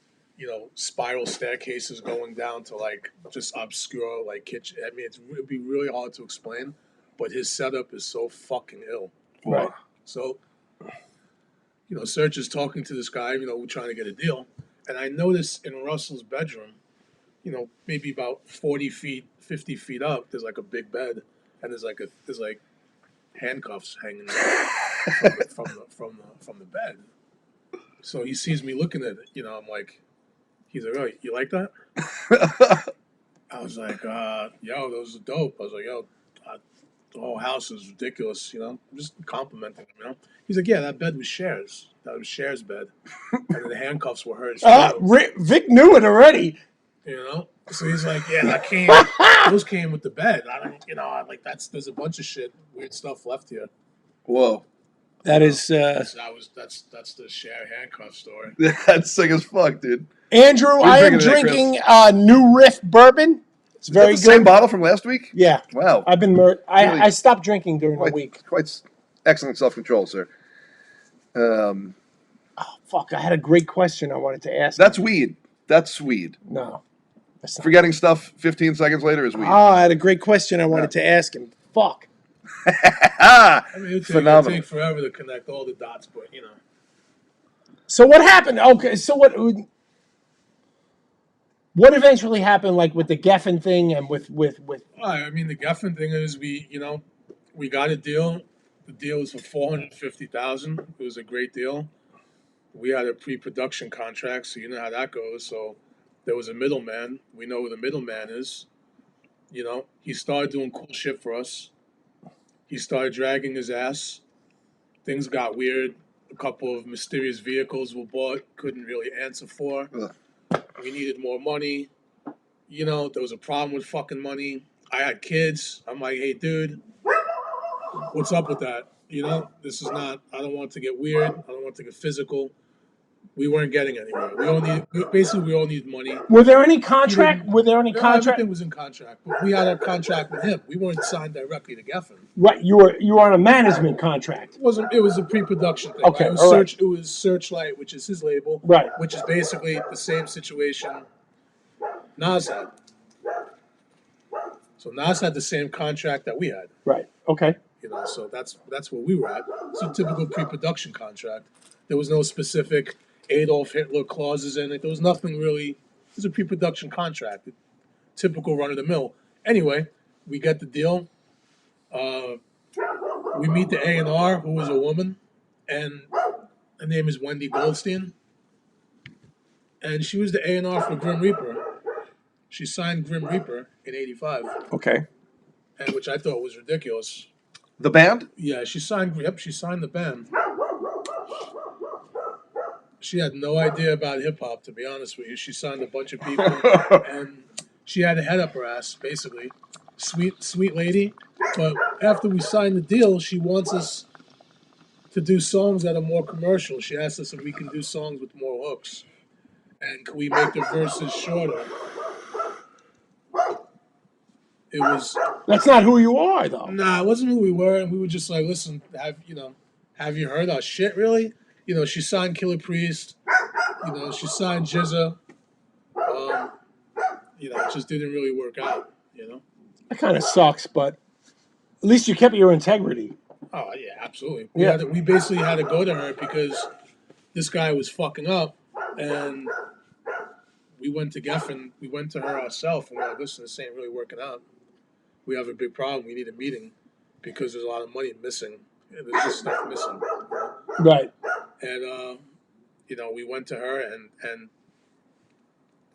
spiral staircases going down to like just obscure like kitchen. I mean, it'd be really hard to explain, but his setup is so fucking ill. Right. So, Search is talking to this guy. We're trying to get a deal, and I noticed in Russell's bedroom, maybe about 40 feet, 50 feet up, there's like a big bed, and there's like handcuffs hanging from the bed. So he sees me looking at it. I'm like, he's like, oh, you like that? I was like, yo, those are dope. I was like, yo, the whole house is ridiculous. Just complimenting him. He's like, yeah, that bed was Cher's. That was Cher's bed, and the handcuffs were hers. Vic knew it already. So he's like, yeah, those came with the bed. I don't, there's a bunch of shit, weird stuff left here. Whoa. That is. That's the Cher handcuff story. That's sick as fuck, dude. Andrew, I am drinking New Riff bourbon. It's very good. Same bottle from last week? Yeah. Wow. I've been I stopped drinking during the week. Quite excellent self-control, sir. Fuck, I had a great question I wanted to ask. That's weed. That's weed. No. That's not. Forgetting stuff 15 seconds later is weed. I had a great question I wanted to ask him. Fuck. I mean, it'll Phenomenal. take forever to connect all the dots, but you know. So what happened? Okay, so what eventually happened, like with the Geffen thing and with I mean, the Geffen thing is we got a deal. The deal was for $450,000. It was a great deal. We had a pre-production contract, so you know how that goes. So there was a middleman. We know who the middleman is. You know, he started doing cool shit for us. He started dragging his ass. Things got weird. A couple of mysterious vehicles were bought, couldn't really answer for. Ugh. We needed more money. You know, there was a problem with fucking money. I had kids. I'm like, hey, dude, what's up with that? You know, this is not, I don't want it to get weird. I don't want it to get physical. We weren't getting anywhere. We all need money. were there any contract? Were there any No, contract? everything was in contract, but we had a contract with him. We weren't signed directly to Geffen. Right, you were on a management contract. It was a pre-production thing. Okay, Right? all right. It was Searchlight, which is his label. Right. Which is basically the same situation Nas had. So Nas had the same contract that we had. Right. Okay. You know, so that's where we were at. It's a typical pre-production contract. There was no specific Adolf Hitler clauses in it. There was nothing really. It was a pre-production contract, typical run of the mill. Anyway, we get the deal. We meet the A&R, who was a woman, and her name is Wendy Goldstein, and she was the A&R for Grim Reaper. She signed Grim Reaper in '85, Okay. and which I thought was ridiculous. The band? Yeah, she signed. Yep, she signed the band. She had no idea about hip hop, to be honest with you. She signed a bunch of people, and she had a head up her ass, basically. Sweet lady. But after we signed the deal, she wants us to do songs that are more commercial. She asked us if we can do songs with more hooks, and can we make the verses shorter? It was. That's not who you are, though. Nah, it wasn't who we were, and we were just like, listen, have you heard our shit, really? You know, she signed Killer Priest. You know, she signed Jizza. You know, it just didn't really work out, you know? That kind of sucks, but at least you kept your integrity. Oh, yeah, absolutely. Yeah. We basically had to go to her because this guy was fucking up, and we went to Geffen. We went to her ourselves, and we're like, listen, this ain't really working out. We have a big problem. We need a meeting because there's a lot of money missing. Yeah, there's just stuff missing. Right. And you know, we went to her, and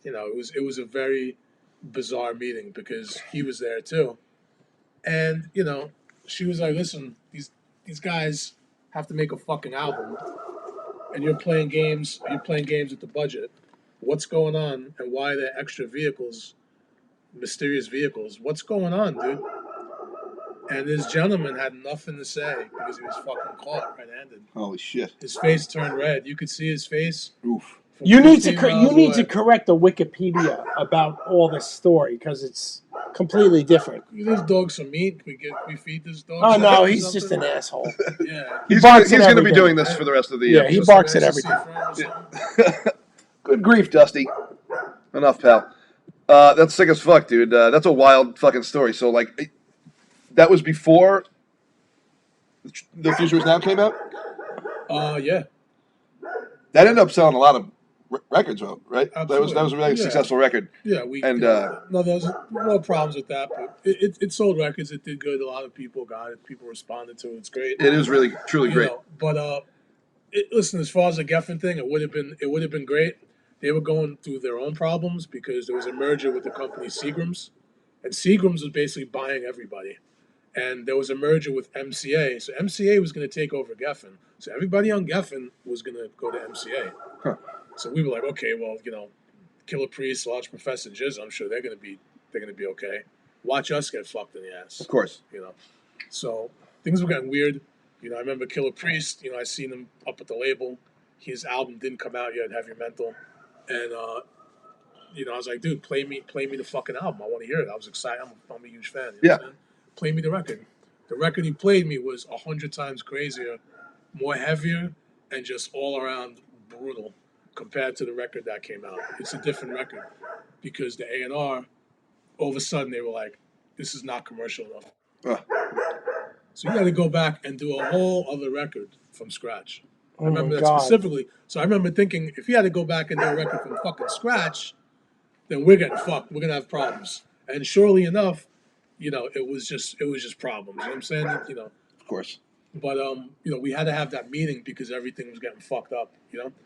you know, it was a very bizarre meeting because he was there too, and you know, she was like, "Listen, these guys have to make a fucking album, and you're playing games. You're playing games with the budget. What's going on, and why are there extra vehicles, mysterious vehicles? What's going on, dude?" And this gentleman had nothing to say because he was fucking caught red-handed. Holy shit. His face turned red. You could see his face. Oof. You need to 15 miles away. correct the Wikipedia about all this story because it's completely different. Give this dog some meat. We feed this dog. Oh some no, or he's something? just an asshole. Yeah. He's barks at going to be everything. doing this for the rest of the Yeah, year. he Just barks an at ecstasy everything. friend or something. Good grief, Dusty. Enough, pal. That's sick as fuck, dude. That's a wild fucking story. So, like, that was before The Future Is Now came out? Yeah. That ended up selling a lot of records, right? Absolutely. That was a really Yeah. successful record. Yeah, no, there was no problems with that, but it sold records. It did good. A lot of people got it. People responded to it. It's great. It is really, truly You great. know, but listen, as far as the Geffen thing, it would have been great. They were going through their own problems because there was a merger with the company Seagram's, and Seagram's was basically buying everybody. And there was a merger with MCA, so MCA was going to take over Geffen. So everybody on Geffen was going to go to MCA. Huh. So we were like, okay, well, you know, Killer Priest, Large Professor Jizz, I'm sure they're going to be okay. Watch us get fucked in the ass. Of course. You know, so things were getting weird. You know, I remember Killer Priest. You know, I seen him up at the label. His album didn't come out yet, Heavy Mental, and you know, I was like, dude, play me the fucking album. I want to hear it. I was excited. I'm a huge fan. You know what I'm saying? Play me the record. The record he played me was 100 times crazier, more heavier, and just all around brutal compared to the record that came out. It's a different record because the A&R, all of a sudden they were like, this is not commercial enough. So you got to go back and do a whole other record from scratch. I remember that specifically. So I remember thinking, if you had to go back and do a record from fucking scratch, then we're getting fucked. We're gonna have problems. And surely enough, it was just problems. You know what I'm saying? Of course. But we had to have that meeting because everything was getting fucked up.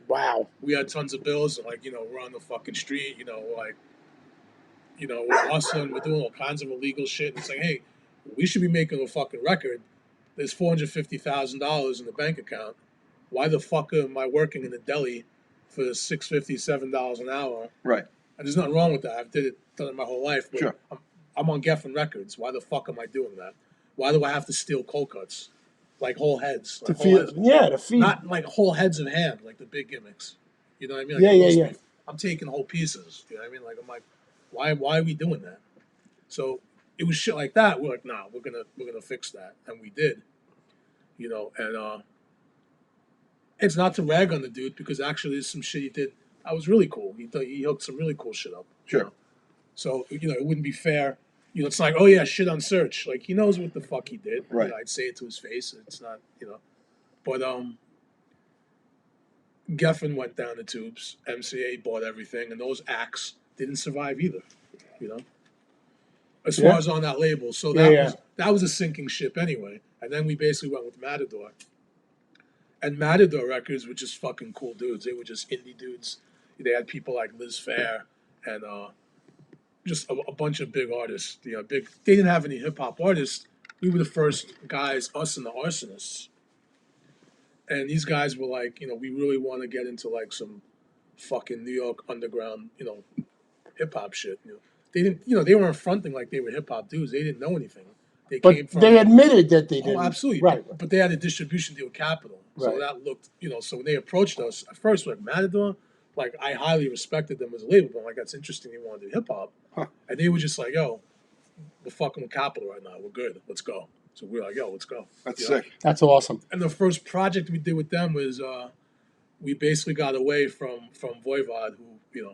Wow. We had tons of bills, and we're on the fucking street. We're hustling, we're doing all kinds of illegal shit. And it's like, hey, we should be making a fucking record. There's $450,000 in the bank account. Why the fuck am I working in a deli for $6.50, $7 an hour? Right. And there's nothing wrong with that. I've done it my whole life. But Sure. I'm on Geffen Records. Why the fuck am I doing that? Why do I have to steal cold cuts? Like whole heads. To feed. Not like whole heads of ham, like the big gimmicks. You know what I mean? Yeah. I'm taking whole pieces. You know what I mean? Like I'm like, why are we doing that? So it was shit like that. We're like, nah, we're gonna fix that, and we did. And it's not to rag on the dude because actually there's some shit he did that was really cool. He hooked some really cool shit up. Sure. So it wouldn't be fair. It's like, oh yeah, shit on Search. Like he knows what the fuck he did. Right. I'd say it to his face. It's not, but Geffen went down the tubes. MCA bought everything, and those acts didn't survive either. As far as on that label, so that was a sinking ship anyway. And then we basically went with Matador. And Matador Records were just fucking cool dudes. They were just indie dudes. They had people like Liz Fair and just a bunch of big artists. They didn't have any hip hop artists. We were the first guys, us and the Arsonists. And these guys were like, we really want to get into like some fucking New York underground, hip hop shit. They didn't, they weren't fronting like they were hip hop dudes. They didn't know anything. They admitted that they didn't. Oh, absolutely. Right. But they had a distribution deal with Capitol. So Right. that looked, so when they approached us, at first, like Matador, like I highly respected them as a label, but I'm like, that's interesting. They wanted to do hip hop. Huh. And they were just like, yo, we're fucking with Capitol right now. We're good. Let's go. So we're like, yo, let's go. That's sick. That's awesome. And the first project we did with them was we basically got away from Voivod, who,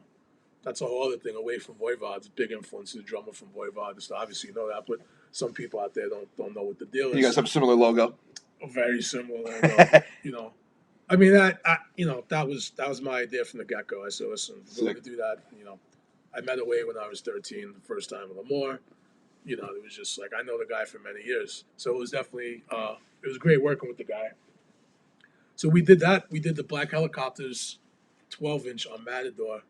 that's a whole other thing, away from Voivod's big influence, the drummer from Voivod. So obviously you know that, but some people out there don't know what the deal is. You guys have a similar logo. Very similar. I mean that was my idea from the get go. I said, listen, we're going to do that. I met Away when I was 13, the first time in Lemoore. It was just like I know the guy for many years, so it was definitely it was great working with the guy. So we did that. We did the Black Helicopters 12-inch on Matador,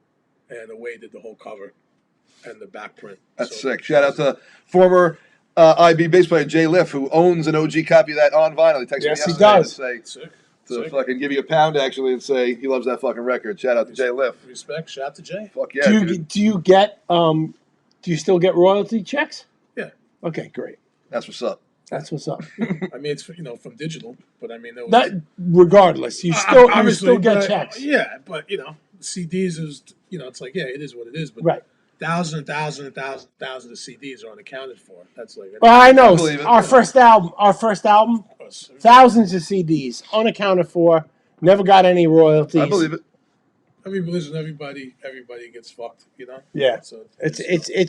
and Away did the whole cover and the back print. That's sick. Shout out to former IB bass player Jay Liff, who owns an OG copy of that on vinyl. He texted me yesterday does. to say Sick. fucking give you a pound actually and say he loves that fucking record. Shout out to Jay Liff. Respect. Shout out to Jay. Fuck yeah. Do you still get royalty checks? Yeah. Okay, great. That's what's up. That's what's up. I mean, it's from digital, but I mean, That regardless, you still get checks. Yeah, but CDs is it's like it is what it is. But Right. thousands of CDs are unaccounted for. That's like Well, I know. believe it. Our first album, thousands of CDs, unaccounted for, never got any royalties. I believe it. I mean, but listen, everybody gets fucked. Yeah. So It's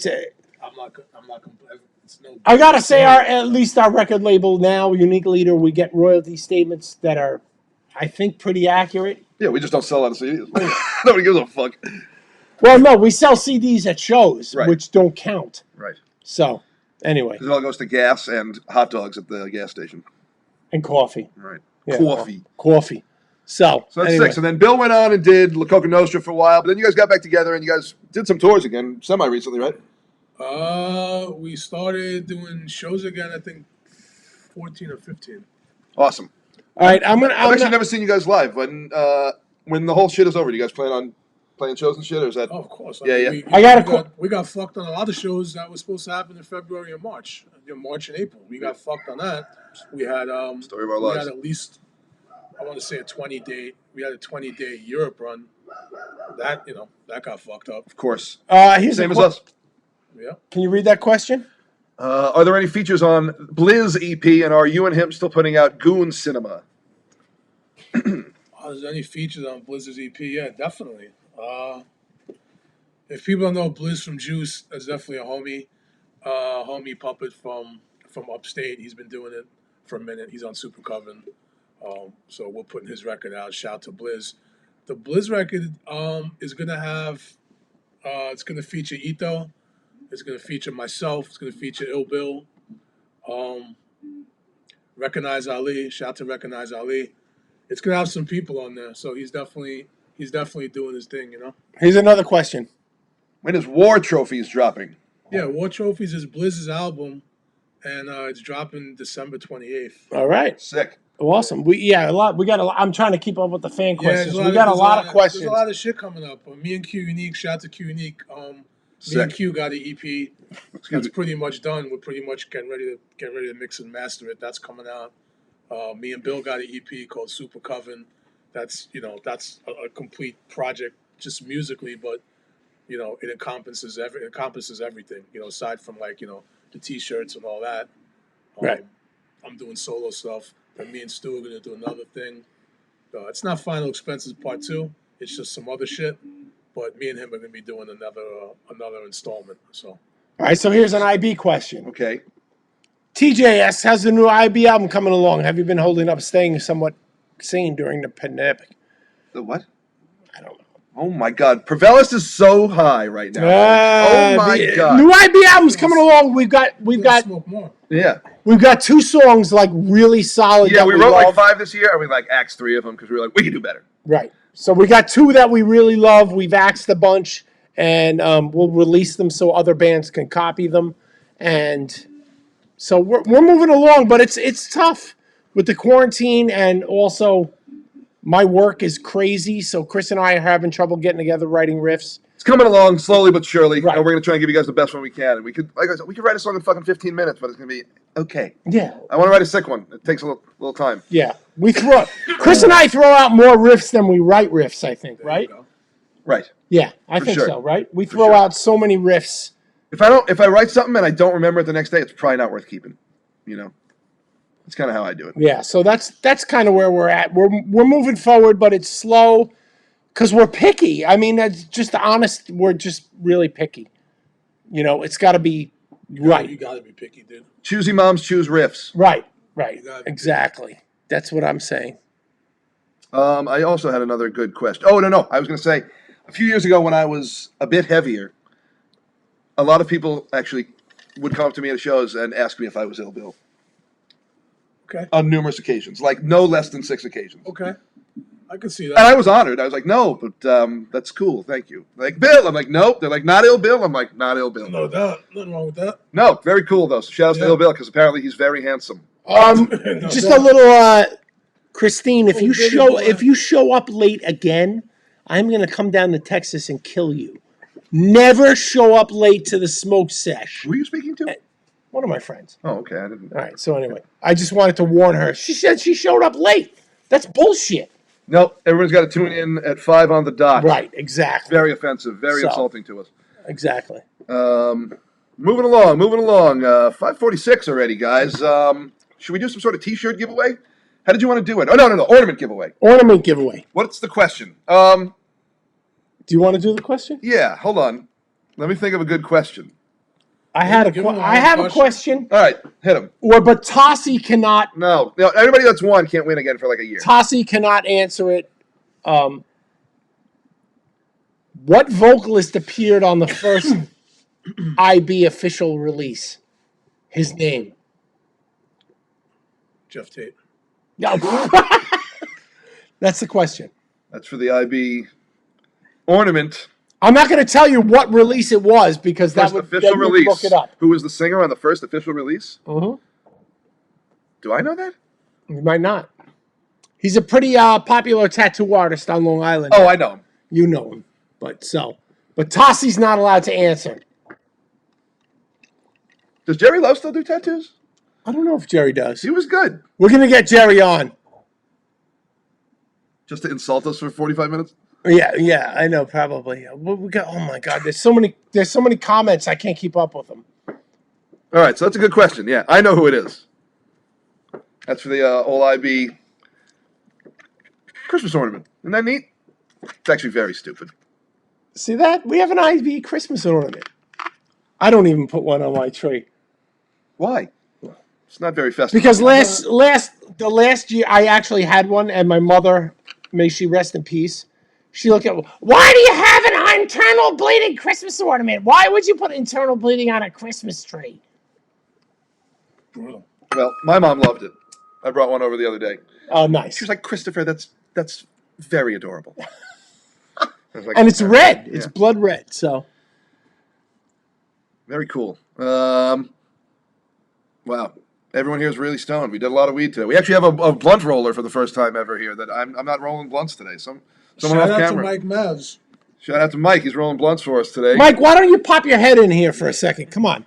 a. I'm not. It's no. I gotta say, at least our record label now, Unique Leader, we get royalty statements that are, I think, pretty accurate. Yeah, we just don't sell out of CDs. Nobody gives a fuck. Well, no, we sell CDs at shows, Right. which don't count. Right. So, anyway, Because it all goes to gas and hot dogs at the gas station. and coffee. Right. Yeah. Coffee. So So that's anyway. sick. So then Bill went on and did La Coca Nostra for a while, but then you guys got back together and you guys did some tours again, semi-recently, right? We started doing shows again. I think 14 or 15. Awesome. All right, I've actually never seen you guys live. When the whole shit is over, do you guys plan on playing shows and shit, or is that? Oh, of course. Yeah, yeah. We got fucked on a lot of shows that was supposed to happen in February and March. March and April. We got fucked on that. We had Story of our we lives. had at least, I want to say, a 20-day. We had a 20-day Europe run. That that got fucked up. Of course. Here's Same as us. Yeah. Can you read that question? Are there any features on Blizz EP, and are you and him still putting out Goon Cinema? Oh, Is there any features on Blizzard's EP? Yeah, definitely. If people don't know Blizz from Juice, that's definitely a homie puppet from upstate. He's been doing it for a minute. He's on Super Coven. So we're putting his record out. Shout out to Blizz. The Blizz record is gonna have it's gonna feature Ito. It's gonna feature myself. It's gonna feature Ill Bill. Recognize Ali. Shout out to Recognize Ali. It's gonna have some people on there. So he's definitely doing his thing. Here's another question. When is War Trophies dropping? Yeah, War Trophies is Blizz's album, and it's dropping December 28th. All right. Sick. Awesome. We got a lot. I'm trying to keep up with the fan questions. there's We got a lot of questions. There's a lot of shit coming up. Me and Q Unique, shout out to Q Unique. Me Sick. and Q got an EP. That's pretty much done. We're pretty much getting ready to mix and master it. That's coming out. Me and Bill got an EP called Super Coven. That's a complete project just musically, but it encompasses everything. Aside from the T-shirts and all that. Right. I'm doing solo stuff. And me and Stu are gonna do another thing. It's not Final Expenses Part 2. It's just some other shit. But me and him are gonna be doing another installment. So. All right. So here's an IB question. Okay. TJS, how's the new IB album coming along? Have you been holding up, staying somewhat sane during the pandemic? The what? I don't know. Oh my God, Provelis is so high right now. Oh my God. New IB album's coming along. We've got Smoke more. Yeah. we've got 2 songs like really solid. Yeah, that we wrote like love. 5 this year, and we like axed 3 of them because we were like, we can do better. Right. So we got 2 that we really love. We've axed a bunch, and we'll release them so other bands can copy them. And so we're moving along, but it's tough with the quarantine, and also my work is crazy. So Chris and I are having trouble getting together writing riffs. It's coming along slowly but surely, Right. and we're gonna try and give you guys the best one we can. And we could, like I said, we could write a song in fucking 15 minutes, but it's gonna be okay. Yeah. I want to write a sick one. It takes a little time. Yeah. Chris and I throw out more riffs than we write riffs, I think, right? There you go. Right. Yeah, I For think sure. so, right? We throw sure. out so many riffs. If I write something and I don't remember it the next day, it's probably not worth keeping. It's kind of how I do it. Yeah, so that's kind of where we're at. We're moving forward, but it's slow because we're picky. I mean, that's just honest. We're just really picky. It's got to be right. You gotta be picky, dude. Choosy moms choose riffs. Right. You gotta be Exactly. That's what I'm saying. I also had another good question. Oh, no. I was going to say, a few years ago when I was a bit heavier, a lot of people actually would come up to me at shows and ask me if I was Ill Bill Okay. on numerous occasions, like no less than 6 occasions. Okay. I can see And that. I was honored. I was like, no, but that's cool. Thank you. Like, Bill. I'm like, nope. They're like, not Ill Bill. I'm like, not Ill Bill. No doubt. Nothing wrong with that. No, very cool, though. So shout out to Yeah. Ill Bill because apparently he's very handsome. Just a little, Christine. If you baby boy. show up late again, I'm gonna come down to Texas and kill you. Never show up late to the smoke sesh. Who are you speaking to? One of my friends. Oh, okay. I didn't. All right. So anyway, I just wanted to warn her. She said she showed up late. That's bullshit. No, everyone's got to tune in at 5 on the dot. Right. Exactly. Very offensive. Very So. insulting to us. Exactly. Moving along. 5:46 already, guys. Should we do some sort of T-shirt giveaway? How did you want to do it? Oh, no. Ornament giveaway. Ornament giveaway. What's the question? Do you want to do the question? Yeah, hold on. Let me think of a good question. I had a give him I have a question. All right, hit him. But Tassi cannot. No, anybody that's won can't win again for like a year. Tassi cannot answer it. What vocalist appeared on the first IB official release? His name. Jeff Tate. No. That's the question. That's for the IB ornament. I'm not going to tell you what release it was because that First would official then you'd release. look it up. Who was the singer on the first official release? Mhm. Do I know that? You might not. He's a pretty popular tattoo artist on Long Island. Oh, I know him. You know him. But Tassi's not allowed to answer. Does Jerry Love still do tattoos? I don't know if Jerry does. He was good. We're going to get Jerry on. Just to insult us for 45 minutes? Yeah, I know, probably. We got. Oh my God, there's so many comments. I can't keep up with them. All right, so that's a good question. Yeah, I know who it is. That's for the old IB Christmas ornament. Isn't that neat? It's actually very stupid. See that? We have an Ivy Christmas ornament. I don't even put one on my tree. Why? It's not very festive. Because the last year I actually had one, and my mother, may she rest in peace, she looked at, why do you have an internal bleeding Christmas ornament? Why would you put internal bleeding on a Christmas tree? Brutal. Well, my mom loved it. I brought one over the other day. Oh, nice. She was like, Christopher, that's very adorable. I was like, And it's red. Yeah. It's blood red. So Very cool. Wow. Everyone here is really stoned. We did a lot of weed today. We actually have a blunt roller for the first time ever here. That I'm not rolling blunts today. Someone Shout off out camera. to Mike Mavs. Shout out to Mike. He's rolling blunts for us today. Mike, why don't you pop your head in here for a second? Come on.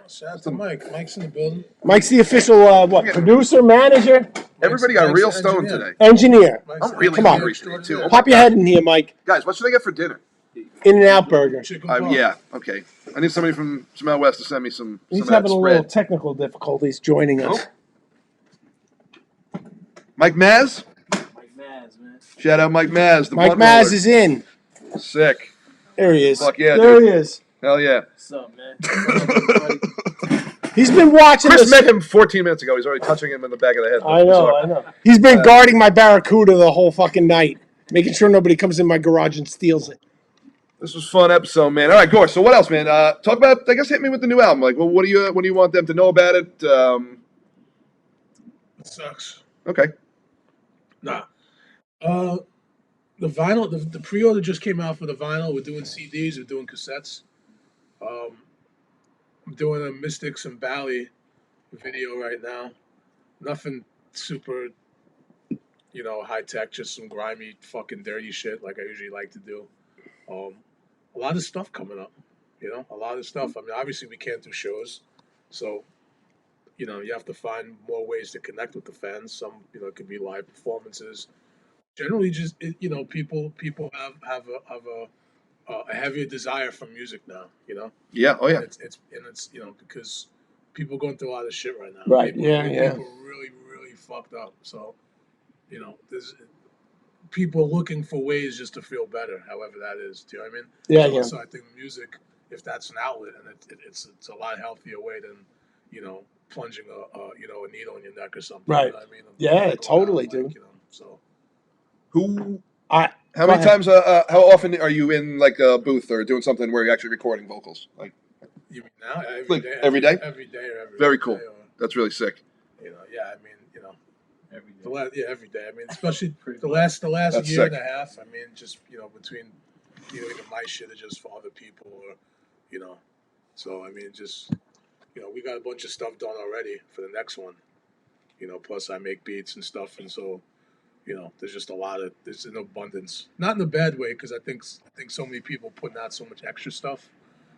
Shout out to Mike. Mike's in the building. Mike's the official producer, manager, Everybody got Mike's real the stoned engineer. today. engineer. Mike's I'm really Come on. hungry today too. Pop your head in here, Mike. Guys, what should I get for dinner? In-N-Out Burger. Chicken parm. Yeah. Okay. I need somebody from out west to send me some. He's some of having that a little spread. technical difficulties joining us. Oh. Mike Maz. Mike Maz, man. Shout out Mike Maz. The Mike blunt Maz roller. is in. Sick. There he is. Fuck yeah, there dude. he is. Hell yeah. What's up, man? What's up, everybody? He's been watching Chris this. met him 14 minutes ago. He's already touching him in the back of the head. I know. He's been guarding my Barracuda the whole fucking night, making sure nobody comes in my garage and steals it. This was a fun episode, man. All right, Gore. So what else, man? Talk about. I guess hit me with the new album. Like, well, what do you want them to know about it? It sucks. Okay. Nah. The vinyl, the pre-order just came out for the vinyl. We're doing CDs. We're doing cassettes. I'm doing a Mystics and Bally video right now. Nothing super, high tech. Just some grimy, fucking dirty shit like I usually like to do. A lot of stuff coming up. A lot of stuff. I mean, obviously we can't do shows, so you have to find more ways to connect with the fans. Some, it could be live performances. Generally, just people have a heavier desire for music now. Yeah. Oh yeah. And it's because people are going through a lot of shit right now. Right. People, Yeah. People are really really fucked up. So, there's people are looking for ways just to feel better, however that is. Do you know what I mean? Yeah. So I think music, if that's an outlet, and it's a lot healthier way than plunging a needle in your neck or something. Right. You know what I mean? Yeah, Like, totally, like, dude. So Who? I How Go many ahead. times? How often are you in like a booth or doing something where you're actually recording vocals? Like, you mean now Like, every day? Every day or every Very other cool. day, or, that's really sick. yeah. I mean, Every day. every day. I mean, especially the last That's year sick. and a half. I mean, just between either my shit or just for other people, or So I mean, just we got a bunch of stuff done already for the next one. Plus I make beats and stuff, and so there's just there's an abundance. Not in a bad way, because I think so many people putting out so much extra stuff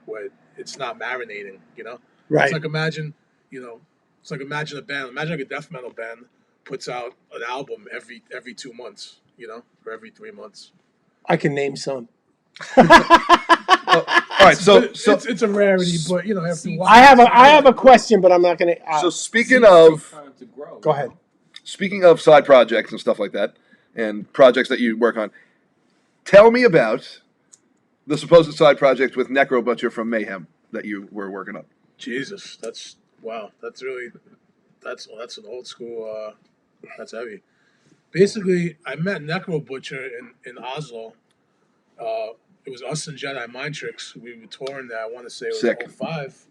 where it's not marinating. right. It's like imagine a band. Imagine like a death metal band puts out an album every 2 months, or every 3 months. I can name some. All right. So It's a rarity, but after a while, I have a question, but I'm not gonna. so speaking of Time to grow. Go ahead. speaking of side projects and stuff like that, and projects that you work on, tell me about the supposed side project with Necro Butcher from Mayhem that you were working on. Jesus, that's wow. That's an old school. That's heavy. Basically, I met Necro Butcher in Oslo. It was us and Jedi Mind Tricks. We were touring there. I want to say it was Sick. 05.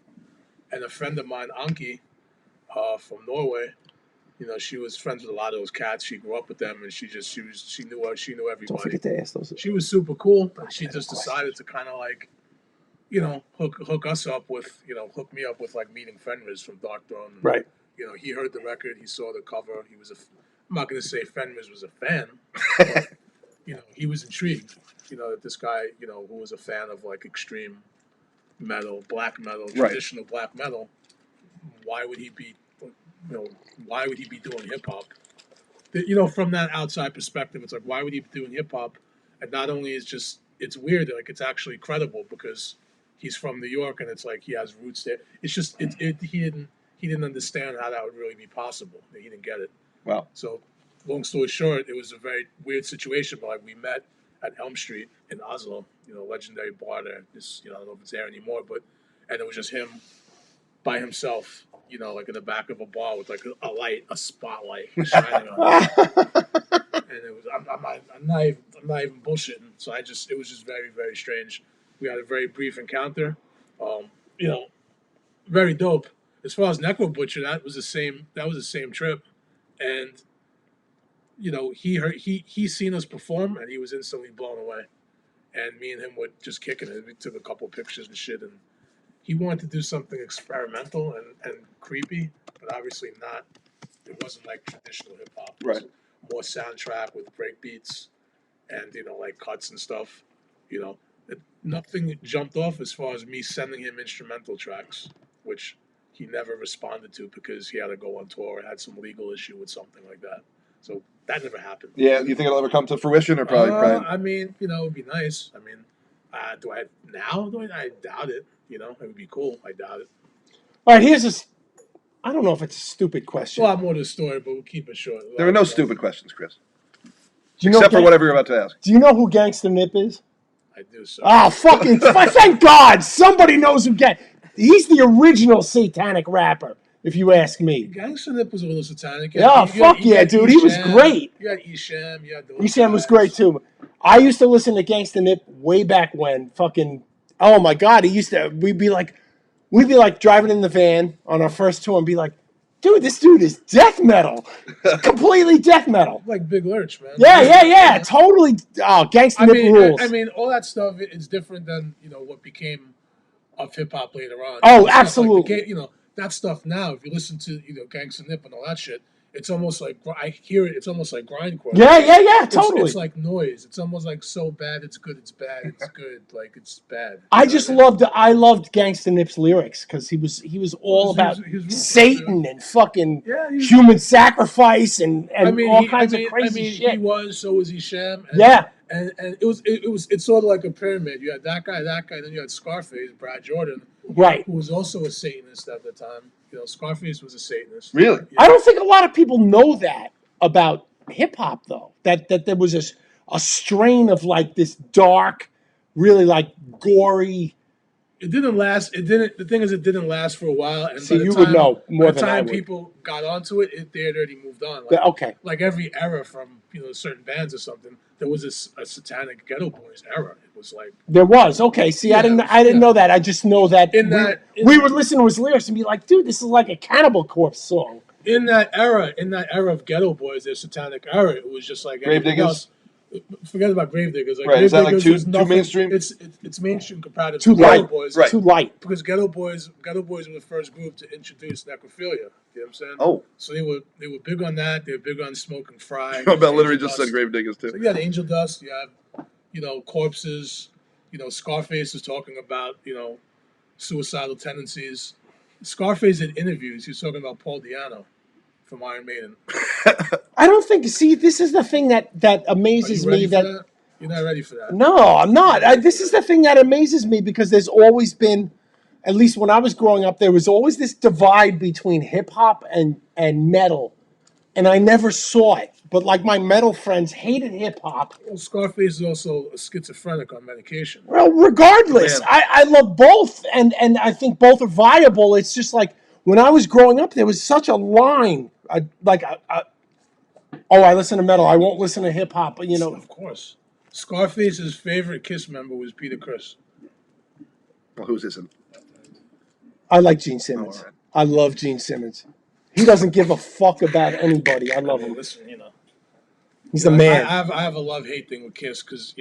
And a friend of mine, Anki, from Norway. She was friends with a lot of those cats. She grew up with them, and she knew Don't everybody. forget to ask those. She was super cool, and she just decided to kind of like, hook us up with, hook me up with like meeting Fenriz from Dark Throne. Right. He heard the record, he saw the cover. He was I'm not going to say Fenriz was a fan, but, he was intrigued, that this guy, who was a fan of like extreme metal, black metal, traditional black metal, why would he be doing hip hop? From that outside perspective, it's like, why would he be doing hip hop? And not only is it's weird, like it's actually credible because he's from New York and it's like he has roots there. It's just he didn't understand how that would really be possible. He didn't get it. Wow. So long story short, it was a very weird situation. But like we met at Elm Street in Oslo, legendary bar there. I don't know if it's there anymore, and it was just him by himself, like in the back of a bar with like a light, a spotlight shining on him. And it was, I'm not even bullshitting. So it was just very, very strange. We had a very brief encounter. Very dope. As far as Necro Butcher, that was the same trip, and he seen us perform and he was instantly blown away. And me and him were just kicking it. We took a couple pictures and shit, and he wanted to do something experimental and creepy, but obviously not. It wasn't like traditional hip hop. It was more soundtrack with break beats and like cuts and stuff. Nothing jumped off as far as me sending him instrumental tracks, which he never responded to because he had to go on tour and had some legal issue with something like that. So that never happened. Yeah, you think it'll ever come to fruition, or probably? I mean, it'd be nice. I mean, do I now? I doubt it. It would be cool. I doubt it. All right, here's this. I don't know if it's a stupid question. A lot more to the story, but we'll keep it short. There are no stupid questions, Chris. Do you Except for whatever you're about to ask. Do you know who Gangsta Nip is? I do, sir. Oh, fucking! Thank God, somebody knows who He's the original satanic rapper, if you ask me. Gangsta Nip was a little satanic. Yeah, fuck yeah, dude. He was great. You had Esham. You had those Esham was guys. great too. I used to listen to Gangsta Nip way back when. Fucking, oh my God, we'd be like driving in the van on our first tour and be like, dude, this dude is death metal. Completely death metal. Like Big Lurch, man. Yeah. Totally. Oh, Gangsta Nip rules. I mean, all that stuff is different than, what became of hip hop later on. Oh, absolutely. That stuff now, if you listen to, Gangsta Nip and all that shit, it's almost like, I hear it, it's almost like grindcore. Yeah, totally. It's like noise. It's almost like so bad, it's good, it's bad, it's good, like it's bad. I loved Gangsta Nip's lyrics because he was all about Satan and fucking human sacrifice and all kinds of crazy shit. He was, so was Esham. And it's sort of like a pyramid. You had that guy, then you had Scarface, Brad Jordan, right, who was also a Satanist at the time. Scarface was a Satanist. Really? Yeah. I don't think a lot of people know that about hip hop, though. That there was a strain of like this dark, really like gory. It didn't last. The thing is, it didn't last for a while. And so you would know more than I would. By the time people got onto it, they had already moved on. Okay. Like every era from certain bands or something, there was a satanic Ghetto Boys era. It was like there was. Okay. See, I didn't know that. I just know that we would listen to his lyrics and be like, dude, this is like a Cannibal Corpse song. In that era of Ghetto Boys, their satanic era, it was just like Gravediggers. Else. Forget about Gravediggers. Like, right, is that like too nothing, mainstream? It's mainstream compared to Ghetto Boys. Right. Too light. Because Ghetto Boys were the first group to introduce necrophilia. You know what I'm saying? Oh. So they were big on that. They were big on Smoke and Fry. I literally just said Gravediggers too. So you had Angel Dust. You have corpses. Scarface was talking about suicidal tendencies. Scarface did interviews. He was talking about Paul Di'Anno from Iron Maiden. I don't think. See, this is the thing that amazes me. That you're not ready for that. No, I'm not. This is the thing that amazes me because there's always been, at least when I was growing up, there was always this divide between hip hop and metal, and I never saw it. But like my metal friends hated hip hop. Well, Scarface is also a schizophrenic on medication. Well, regardless, I love both, and I think both are viable. It's just like when I was growing up, there was such a line. I listen to metal. I won't listen to hip hop. Of course. Scarface's favorite Kiss member was Peter Criss. Well, who's this? I like Gene Simmons. Oh, right. I love Gene Simmons. He doesn't give a fuck about anybody. I love him. Listen, he's the man. I have a love-hate thing with Kiss because,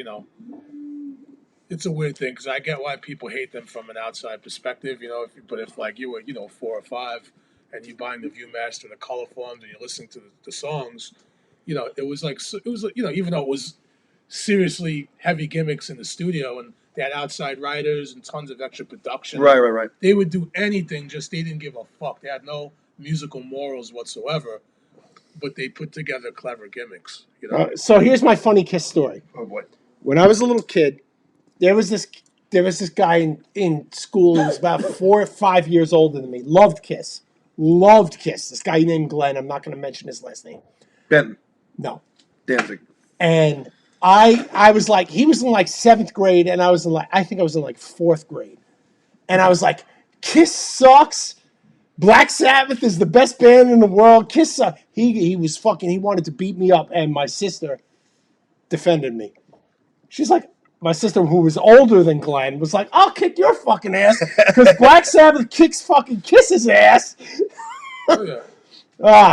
it's a weird thing because I get why people hate them from an outside perspective, but if like you were, 4 or 5 and you're buying the Viewmaster and the color forms and you're listening to the songs, it was even though it was seriously heavy gimmicks in the studio and they had outside writers and tons of extra production. Right. They would do anything, just they didn't give a fuck. They had no musical morals whatsoever, but they put together clever gimmicks. So here's my funny Kiss story. Oh boy. When I was a little kid, there was this guy in school who was about 4 or 5 years older than me. Loved Kiss. This guy named Glenn. I'm not going to mention his last name. Benton. No. Danzig. And I was like, he was in like 7th grade, and I was in like, I think I was in like 4th grade. And I was like, Kiss sucks. Black Sabbath is the best band in the world. Kiss sucks. He was fucking, he wanted to beat me up, and my sister defended me. She's like, my sister, who was older than Glenn, was like, I'll kick your fucking ass because Black Sabbath kicks fucking Kiss's ass. Oh, yeah.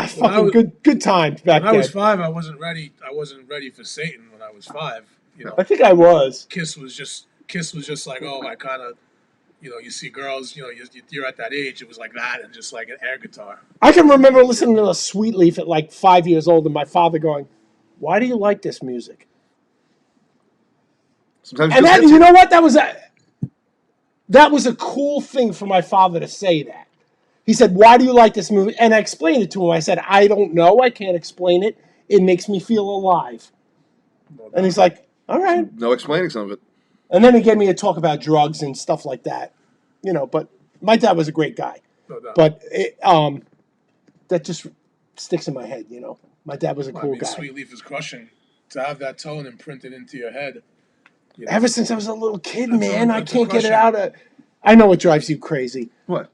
Fucking good times back When I then. was 5, I wasn't ready. I wasn't ready for Satan when I was 5. You know, I think I was. Kiss was just like, oh, I kind of, you see girls, you're at that age. It was like that, and just like an air guitar. I can remember listening to a Sweet Leaf at like 5 years old, and my father going, "Why do you like this music?" Sometimes And that, you know what? That was a cool thing for my father to say that. He said, "Why do you like this movie?" And I explained it to him. I said, "I don't know. I can't explain it. It makes me feel alive." And he's like, "All right." No explaining some of it. And then he gave me a talk about drugs and stuff like that. But my dad was a great guy. No doubt. But that just sticks in my head, My dad was a cool guy. Sweet Leaf is crushing. To have that tone imprinted into your head. Ever since I was a little kid, That's man, I that's can't get it crushing. out of. I know it drives you crazy. What?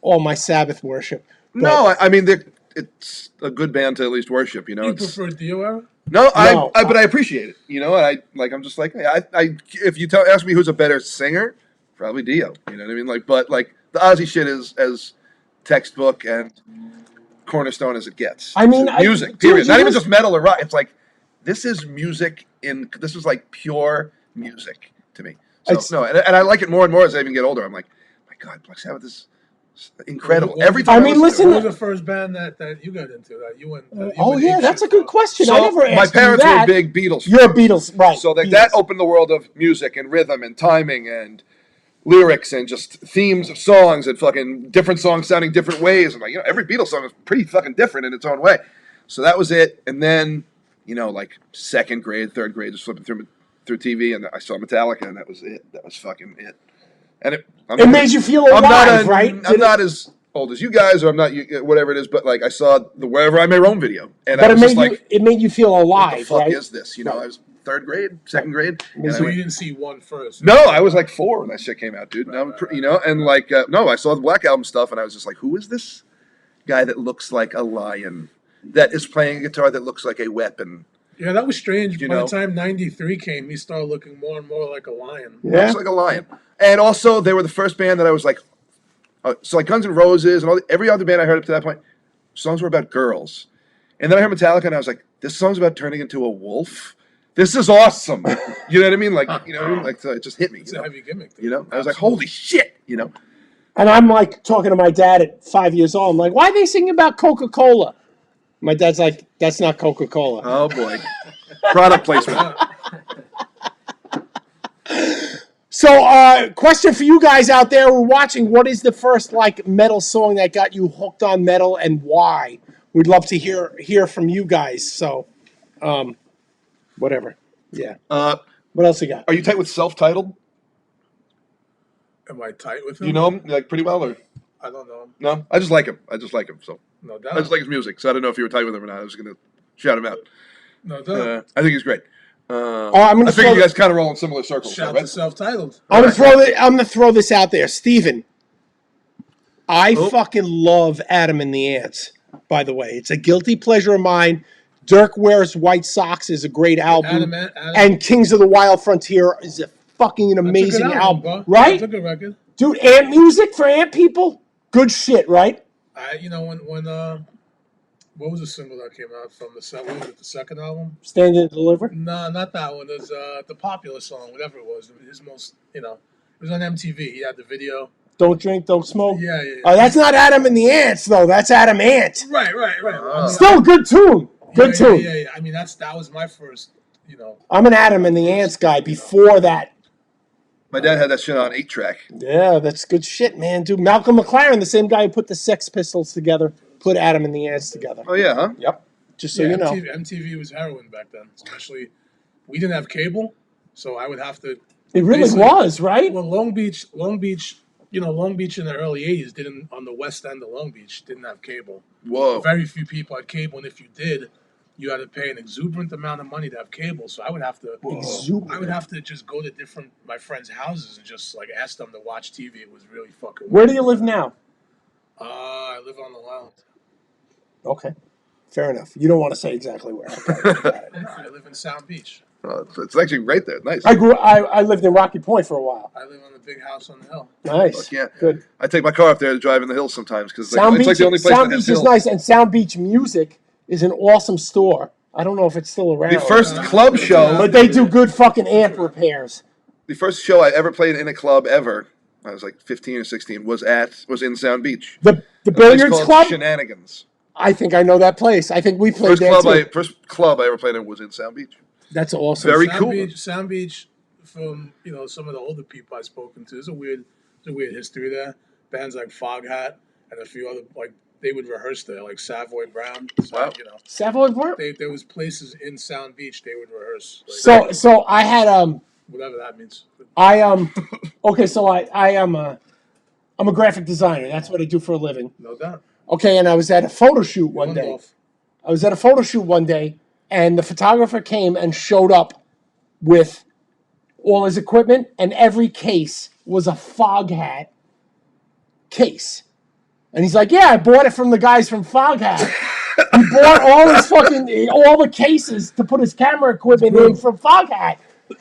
All my Sabbath worship. No, I mean, it's a good band to at least worship, You It's, prefer Dio era? no, No, but I appreciate it, And I'm just like, hey, if you ask me who's a better singer, probably Dio. You know what I mean? But the Ozzy shit is as textbook and cornerstone as it gets. I mean, music. Period. Not even just metal or rock. It's like this is music. This is like pure music to me. So and I like it more and more as I even get older. I'm like, my God, Black Sabbath is incredible. Every time listen. What was the first band that you got into? That you went? That's a good question. So I never asked my parents you that. were big Beatles. You're a Beatles, right? So Beatles. that opened the world of music and rhythm and timing and lyrics and just themes of songs and fucking different songs sounding different ways. And every Beatles song is pretty fucking different in its own way. So that was it. And then, like 2nd grade, 3rd grade, just flipping through TV, and I saw Metallica, and that was it. That was fucking it. And it made you feel alive, right? I'm not as old as you guys, or I'm not whatever it is, but like I saw the Wherever I May Roam video, and I was just like, it made you feel alive, what the fuck right? is this? I was 3rd grade, 2nd grade. So you didn't see one first? No, I was like 4 when that shit came out, dude. And like no, I saw the Black Album stuff, and I was just like, who is this guy that looks like a lion, that is playing a guitar that looks like a weapon? Yeah, that was strange. By the time '93 came, he started looking more and more like a lion. Yeah. Looks like a lion. And also, they were the first band that I was like, so like Guns N' Roses and every other band I heard up to that point, songs were about girls. And then I heard Metallica, and I was like, this song's about turning into a wolf. This is awesome. You know what I mean? Like, like so it just hit me. It's a heavy gimmick. I was like, holy shit. And I'm like talking to my dad at 5 years old. I'm like, why are they singing about Coca-Cola? My dad's like, that's not Coca-Cola. Oh boy, product placement. So, question for you guys out there who are watching: what is the first metal song that got you hooked on metal, and why? We'd love to hear from you guys. So, whatever. Yeah. What else you got? Are you tight with self-titled? Am I tight with him? You know him like pretty well, or I don't know. no? I just like him. So No doubt. I just like his music. So I don't know if you were tight with him or not. I was gonna shout him out. No doubt. I think he's great. I'm I figure you guys kind of roll in similar circles, Shout right? to self-titled. I'm gonna throw this out there, Steven. I fucking love Adam and the Ants. By the way, it's a guilty pleasure of mine. Dirk Wears White Socks is a great album, and Kings of the Wild Frontier is a fucking amazing album, right? That's a good record, dude. Ant music for ant people, good shit, right? When what was the single that came out from the second album? Stand and Deliver? No, not that one. There's the popular song, whatever it was. His most, it was on MTV. He had the video. Don't drink, don't smoke. Yeah. Oh, that's not Adam and the Ants, though. That's Adam Ant. Right. Still a good tune. Good tune. Yeah. I mean, that was my first. I'm an Adam and the Ants guy. Before that, my dad had that shit on 8-track. Yeah, that's good shit, man. Dude, Malcolm McLaren, the same guy who put the Sex Pistols together, put Adam and the Ants together. Oh yeah, huh? Yep. Just so you know. MTV was heroin back then. Especially, we didn't have cable, so I would have to. It really was, right? Well, Long Beach. Long Beach in the early '80s didn't, on the west end of Long Beach, didn't have cable. Whoa. Very few people had cable, and if you did, you had to pay an exuberant amount of money to have cable. So I would have to just go to my friends' houses and just like ask them to watch TV. It was really fucking Where weird. do you live now? I live on Long Island. Okay, fair enough. You don't want to say exactly where. Okay, got it. No, I live in Sound Beach. It's actually right there. Nice. I lived in Rocky Point for a while. I live on the big house on the hill. Nice. Fuck yeah. Good. I take my car up there to drive in the hills sometimes because Sound it's Beach, like the only place Sound that has Beach is hills. nice, and Sound Beach Music is an awesome store. I don't know if it's still around. The first club show, but they do good fucking amp repairs. the first show I ever played in a club ever, I was like 15 or 16, was in Sound Beach. The A place billiards called club. Shenanigans. I think I know that place. I think we played First there too. first club I ever played in was in Sound Beach. That's awesome. Very Sound cool. Beach, Sound Beach, from some of the older people I've spoken to, there's a weird history there. Bands like Foghat and a few other they would rehearse there, like Savoy Brown. So, Wow. Savoy Brown. there was places in Sound Beach they would rehearse. Like, So I had whatever that means. okay, so I'm a graphic designer. That's what I do for a living. No doubt. Okay, and I was at a photo shoot one day. Lundolf. I was at a photo shoot one day, and the photographer came and showed up with all his equipment, and every case was a Foghat case. And he's like, "Yeah, I bought it from the guys from Foghat." He bought all the cases to put his camera equipment in from Foghat.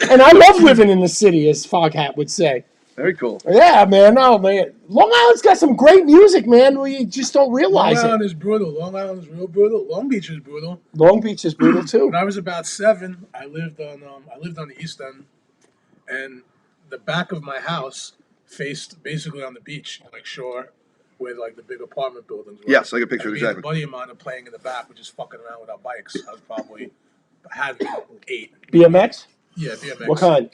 And I love living in the city, as Foghat would say. Very cool. Yeah, man. Oh, man. Long Island's got some great music, man. We just don't realize Long Island it. is brutal. Long Island is real brutal. Long Beach is brutal. Long Beach is brutal, too. When I was about 7, I lived on the East End, and the back of my house faced basically on the beach, like shore, where like the big apartment buildings were. Yes, I can picture it Me exactly. and a buddy of mine are playing in the back. We're just fucking around with our bikes. I was probably had 8. BMX? Yeah, BMX. What kind?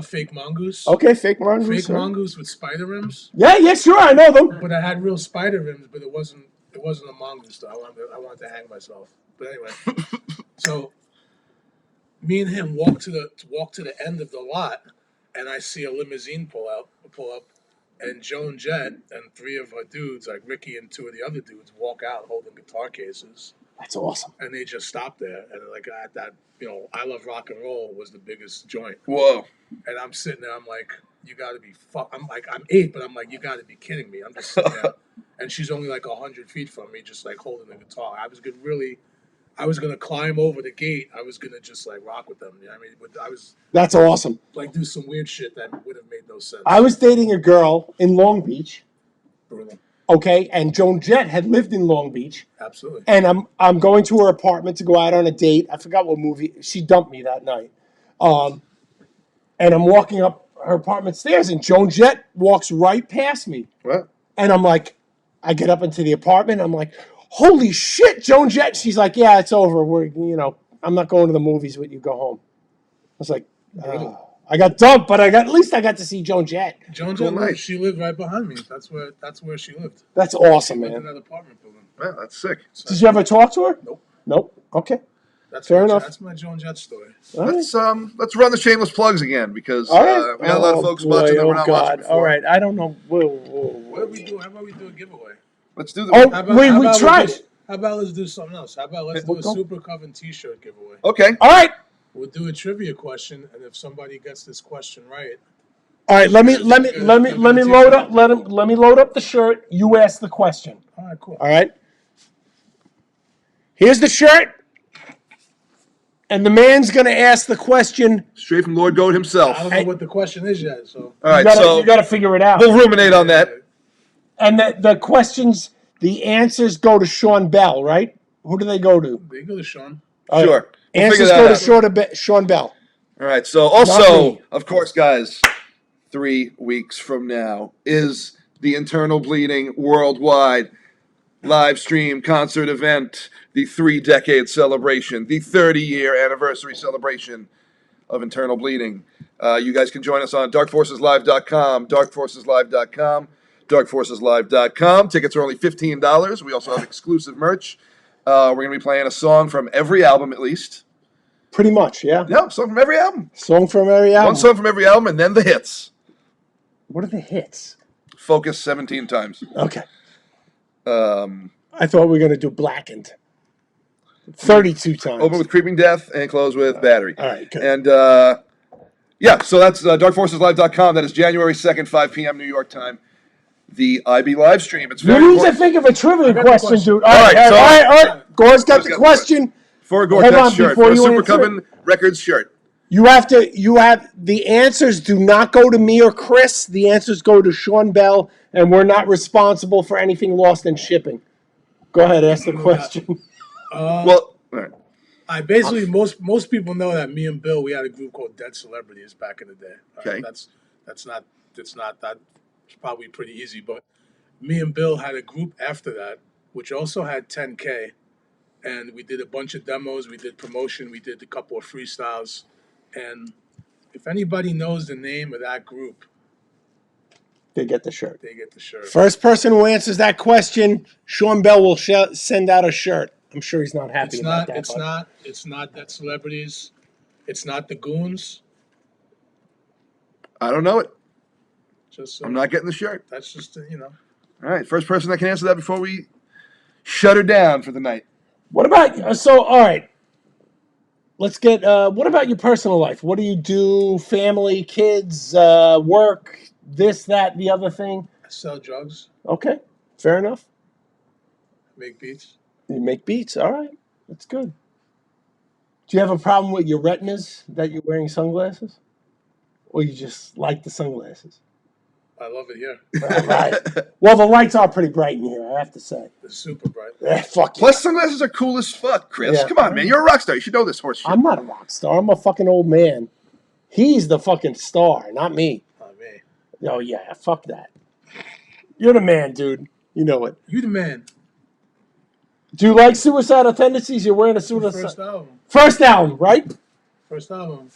Fake mongoose. Okay, fake mongoose. Fake huh? mongoose with spider rims. Yeah, sure, I know them. But I had real spider rims, but it wasn't a mongoose though. I wanted to hang myself. But anyway, so me and him walk to the end of the lot, and I see a limousine pull up, and Joan Jett and 3 of her dudes, like Ricky and 2 of the other dudes, walk out holding guitar cases. That's awesome. And they just stopped there, and like at that, I Love Rock and Roll was the biggest joint. Whoa. And I'm sitting there, I'm like, you gotta be I'm like, I'm 8, but I'm like, you gotta be kidding me. I'm just sitting there, and she's only like 100 feet from me, just like holding the guitar. I was gonna climb over the gate. I was gonna just like rock with them. You know what I mean? But I was That's awesome. like do some weird shit that would have made no sense. I was dating a girl in Long Beach, Brutal. okay, and Joan Jett had lived in Long Beach, Absolutely. and I'm going to her apartment to go out on a date. I forgot what movie. She dumped me that night. And I'm walking up her apartment stairs, and Joan Jett walks right past me. What? And I'm like, I get up into the apartment. I'm like, holy shit, Joan Jett. She's like, yeah, it's over. I'm not going to the movies with you. Go home. I was like, I got dumped, but at least I got to see Joan Jett. Joan Cool Jett, night. she lived right behind me. That's where she lived. That's awesome, Lived in man. that apartment building. Wow, that's sick. So Did you ever talk to her? Nope. Okay. Fair enough. That's my Joan Jett story. All right. Let's run the shameless plugs again because All right. we got a lot of folks watching that we're not watching before. All right. I don't know. What do we do? How about we do a giveaway? Let's do the. Oh, How about, we how about tried. How about let's do something else? How about let's do a Go. Super Coven T-shirt giveaway? Okay. All right. We'll do a trivia question, and if somebody gets this question right, All right. Let me load up. Let me load up the shirt. You ask the question. all right, cool. All right. Here's the shirt. And the man's going to ask the question. Straight from Lord Goat himself. I don't know what the question is yet, so All right, You got to figure it out. we'll ruminate on that. And the questions, the answers go to Sean Bell, right? Who do they go to? they go to Sean. All right. Sure. We'll Answers figure go that to out. Sean Bell. All right. So Not also, me. of course, guys, 3 weeks from now is the Internal Bleeding Worldwide live stream concert event, the 3-decade celebration, the 30-year anniversary celebration of Internal Bleeding. You guys can join us on darkforceslive.com, darkforceslive.com. Tickets are only $15. We also have exclusive merch. We're going to be playing a song from every album at least. Pretty much, yeah. Yeah, song from every album. Song from every album. One song from every album, and then the hits. What are the hits? Focus 17 times. Okay. Um, I thought we were going to do Blackened. 32 times. Open with Creeping Death and close with Battery. All right, good. And yeah, so that's darkforceslive.com. That is January 2nd, 5 p.m. New York time. The IB live stream. It's You very need to important. think of a trivia got the question, question. dude. All right. Gore's got Gore's the got the question. For a Hold GoreTex on, shirt. before For a you Super answer Coven Records shirt. You have the answers do not go to me or Chris. The answers go to Sean Bell, and we're not responsible for anything lost in shipping. Go ahead, ask the question. Well, all right. I basically most people know that me and Bill we had a group called Dead Celebrities back in the day. Okay. That's not that it's probably pretty easy, but me and Bill had a group after that, which also had 10K, and we did a bunch of demos, we did promotion, we did a couple of freestyles, and if anybody knows the name of that group, They get the shirt. they get the shirt. First person who answers that question, Sean Bell will send out a shirt. I'm sure he's not happy about that. It's not Dead Celebrities. It's not the Goons. I don't know it. Just I'm not getting the shirt. That's just All right. First person that can answer that before we shut her down for the night. What about all right. Let's get what about your personal life? What do you do? Family, kids, work, this, that, the other thing? I sell drugs, Okay. Fair enough. make beats. You make beats. All right. That's good. Do you have a problem with your retinas that you're wearing sunglasses? Or you just like the sunglasses? I love it here. All right. Well, the lights are pretty bright in here, I have to say. It's super bright. Fuck Plus, sunglasses are cool as fuck, Chris. Yeah. Come on, man. You're a rock star. You should know this horse shit. I'm not a rock star. I'm a fucking old man. He's the fucking star, not me. Not me. Oh, yeah. Fuck that. You're the man, dude. You know it. You the man. Do you like Suicidal Tendencies? You're wearing a suicide. First album. First album, right? First album.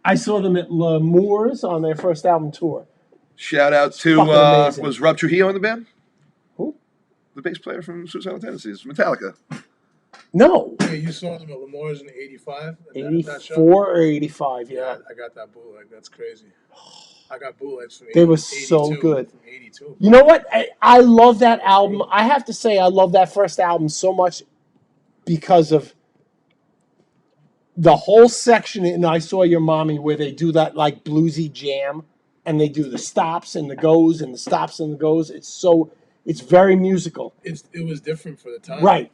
I saw them at L'Amour's on their first album tour. Shout out to, Fucking amazing. was Rob Trujillo in the band? Who? The bass player from Suicidal Tendencies, Metallica. No. Yeah, you saw them at Lamore's in '85. 84 or 85, yeah. I got that bootleg. That's crazy. I got bootlegs from They were so 82, good. From 82. You know what? I love that album. I have to say, I love that first album so much because of the whole section in I Saw Your Mommy where they do that like bluesy jam and they do the stops and the goes and the stops and the goes. It's very musical. It was different for the time. Right.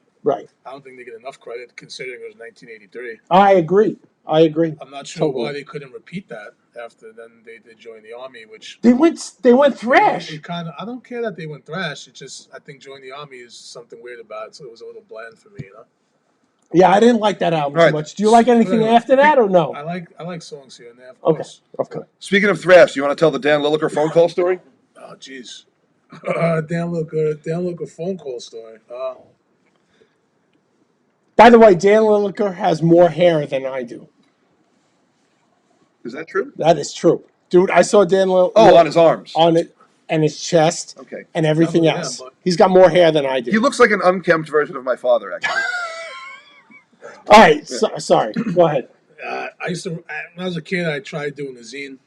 I don't think they get enough credit considering it was 1983. I agree. I'm not sure totally. why they couldn't repeat that after then they did join the army, which They went thrash. it kind of I don't care that they went thrash. It's just I think join the army is something weird about it, so it was a little bland for me, you know. Yeah, I didn't like that album Right. too much. Do you like anything after that or no? I like songs here and there, of Okay. course. Okay. Speaking of thrash, you want to tell the Dan Lilliker phone call story? Oh jeez. Dan Looker phone call story. By the way, Dan Lilliker has more hair than I do. Is that true? That is true. Dude, I saw Dan Lilliker. Oh, on his arms. On it, and his chest. Okay. And everything Yeah, else. but- He's got more hair than I do. He looks like an unkempt version of my father, actually. All right. Sorry. Go ahead. I used to when I was a kid. I tried doing a zine.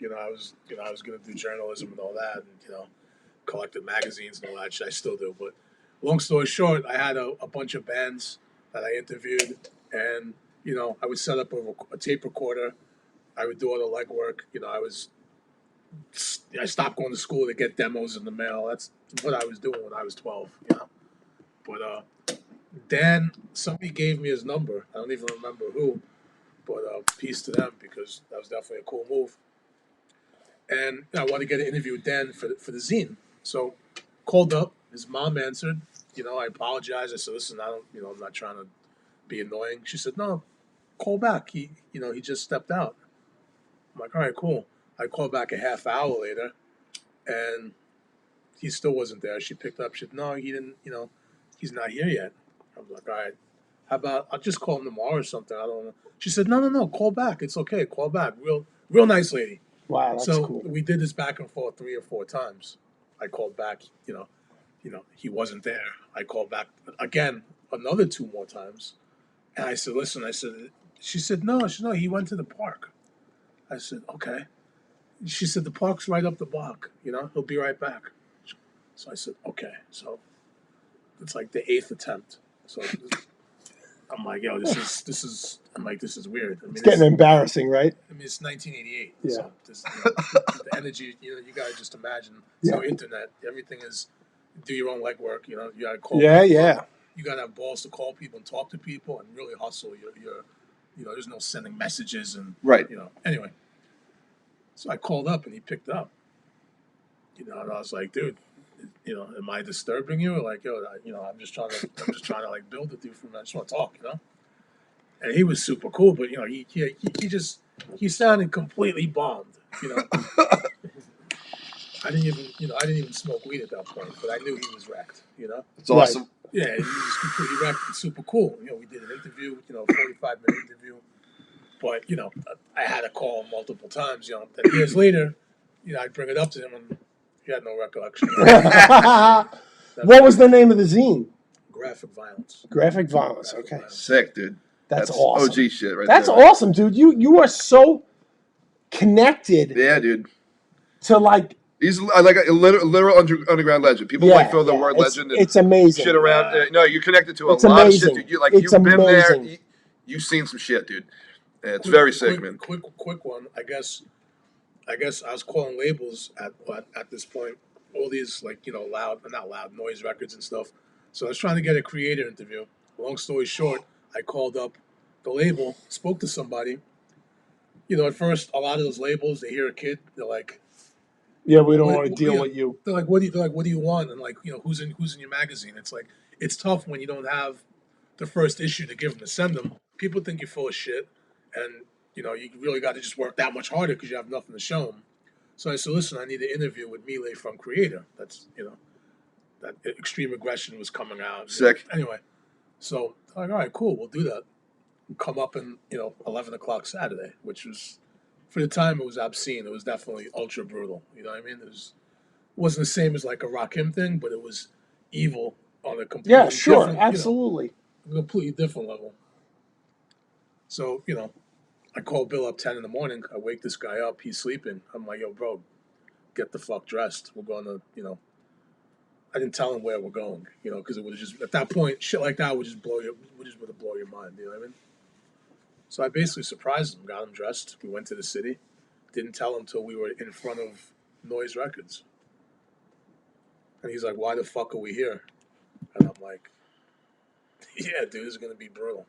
I was going to do journalism and all that, and collected magazines and all that shit. I still do, but long story short, I had a bunch of bands that I interviewed, and I would set up a tape recorder. I would do all the legwork. I stopped going to school to get demos in the mail. That's what I was doing when I was 12. But Dan, somebody gave me his number. I don't even remember who, but peace to them because that was definitely a cool move. And I wanted to get an interview with Dan for the zine. So called up. His mom answered. I apologized. I said, "Listen, I'm not trying to be annoying." She said, "No, call back. He just stepped out." I'm like, "All right, cool." I called back a half hour later, and he still wasn't there. She picked up. She said, "No, he didn't. He's not here yet." I was like, "All right, how about I'll just call him tomorrow or something?" I don't know. She said, "No, call back. It's okay. Call back. Real nice lady." Wow, that's So cool. we did this back and forth 3 or 4 times. I called back. He wasn't there. I called back again another 2 more times, and I said, "Listen," I said. She said, "No, he went to the park." I said, "Okay." She said, "The park's right up the block. He'll be right back." So I said, "Okay." So it's like the 8th attempt. So I'm like, yo, this is. I'm like, this is weird. I mean, It's getting embarrassing, right? I mean, it's 1988. Yeah. So this, the energy, you gotta just imagine. It's no internet. Everything is do your own legwork. You gotta call. Yeah, people yeah. up. You gotta have balls to call people and talk to people and really hustle. There's no sending messages and Right. Anyway, so I called up and he picked up. And I was like, dude, am I disturbing you? Or like, yo, I'm just trying to like build with you I just want to talk, And he was super cool, but he sounded completely bombed, I didn't even smoke weed at that point, but I knew he was wrecked, It's awesome. Yeah, he was completely wrecked and super cool. We did an interview, 45-minute interview, but I had to call him multiple times, and years later, I'd bring it up to him and he had no recollection. What was the name of the zine? Graphic Violence. Graphic Violence. Graphic Okay. Violence. Sick, dude. That's awesome. OG shit right That's there. awesome, dude. You are so connected Yeah, dude. to like. He's like a literal underground legend. People throw the word legend and it's amazing. shit around. No, you're connected to a It's lot amazing. of shit, dude. It's You've been there. amazing. You've seen some shit, dude. Yeah, it's very sick, man. Quick one. I guess I was calling labels at this point. All these not loud noise records and stuff. So I was trying to get a creator interview. Long story short, I called up the label, spoke to somebody. At first, a lot of those labels, they hear a kid, they're like, yeah, we don't want to deal with you. They're like, what do you want? And like, who's in your magazine? It's like, it's tough when you don't have the first issue to give them to send them. People think you're full of shit, and you really got to just work that much harder because you have nothing to show them. So I said, listen, I need an interview with Melee from Creator. That's that extreme aggression was coming out. Sick. Anyway, so I'm like, all right, cool, we'll do that. Come up in 11 o'clock Saturday, which was for the time it was obscene. It was definitely ultra brutal. You know what I mean? It wasn't the same as like a Rakim thing, but it was evil on a completely different, absolutely. Completely different level. So I call Bill up 10 in the morning. I wake this guy up. He's sleeping. I'm like, yo, bro, get the fuck dressed. We're going to I didn't tell him where we're going, because it would have just at that point shit like that would just blow your mind. You know what I mean? So I basically surprised him, got him dressed. We went to the city. Didn't tell him till we were in front of Noise Records. And he's like, why the fuck are we here? And I'm like, yeah, dude, this is going to be brutal.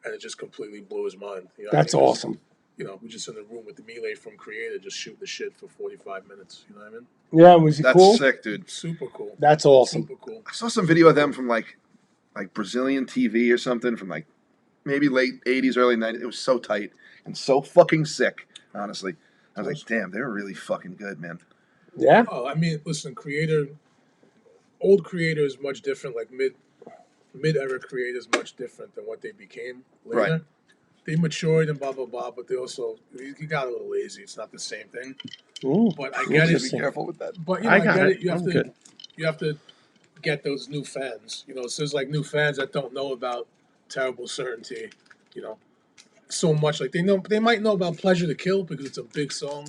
And it just completely blew his mind. That's awesome. We're just in the room with the Melee from Creator just shooting the shit for 45 minutes. You know what I mean? Yeah, was he cool? That's sick, dude. Super cool. That's awesome. Super cool. I saw some video of them from like Brazilian TV or something from like maybe late 80s, early 90s. It was so tight and so fucking sick, honestly. I was like, damn, they were really fucking good, man. Yeah? Oh, I mean, listen, old Creator is much different, like mid-era Creator is much different than what they became later. Right. They matured and blah, blah, blah, but they also, you got a little lazy. It's not the same thing. Ooh, but I get it. Be careful with that. But, I get got it. it. You have I'm to, good. you have to get those new fans. So there's like new fans that don't know about Terrible Certainty, so much. Like they might know about Pleasure to Kill because it's a big song,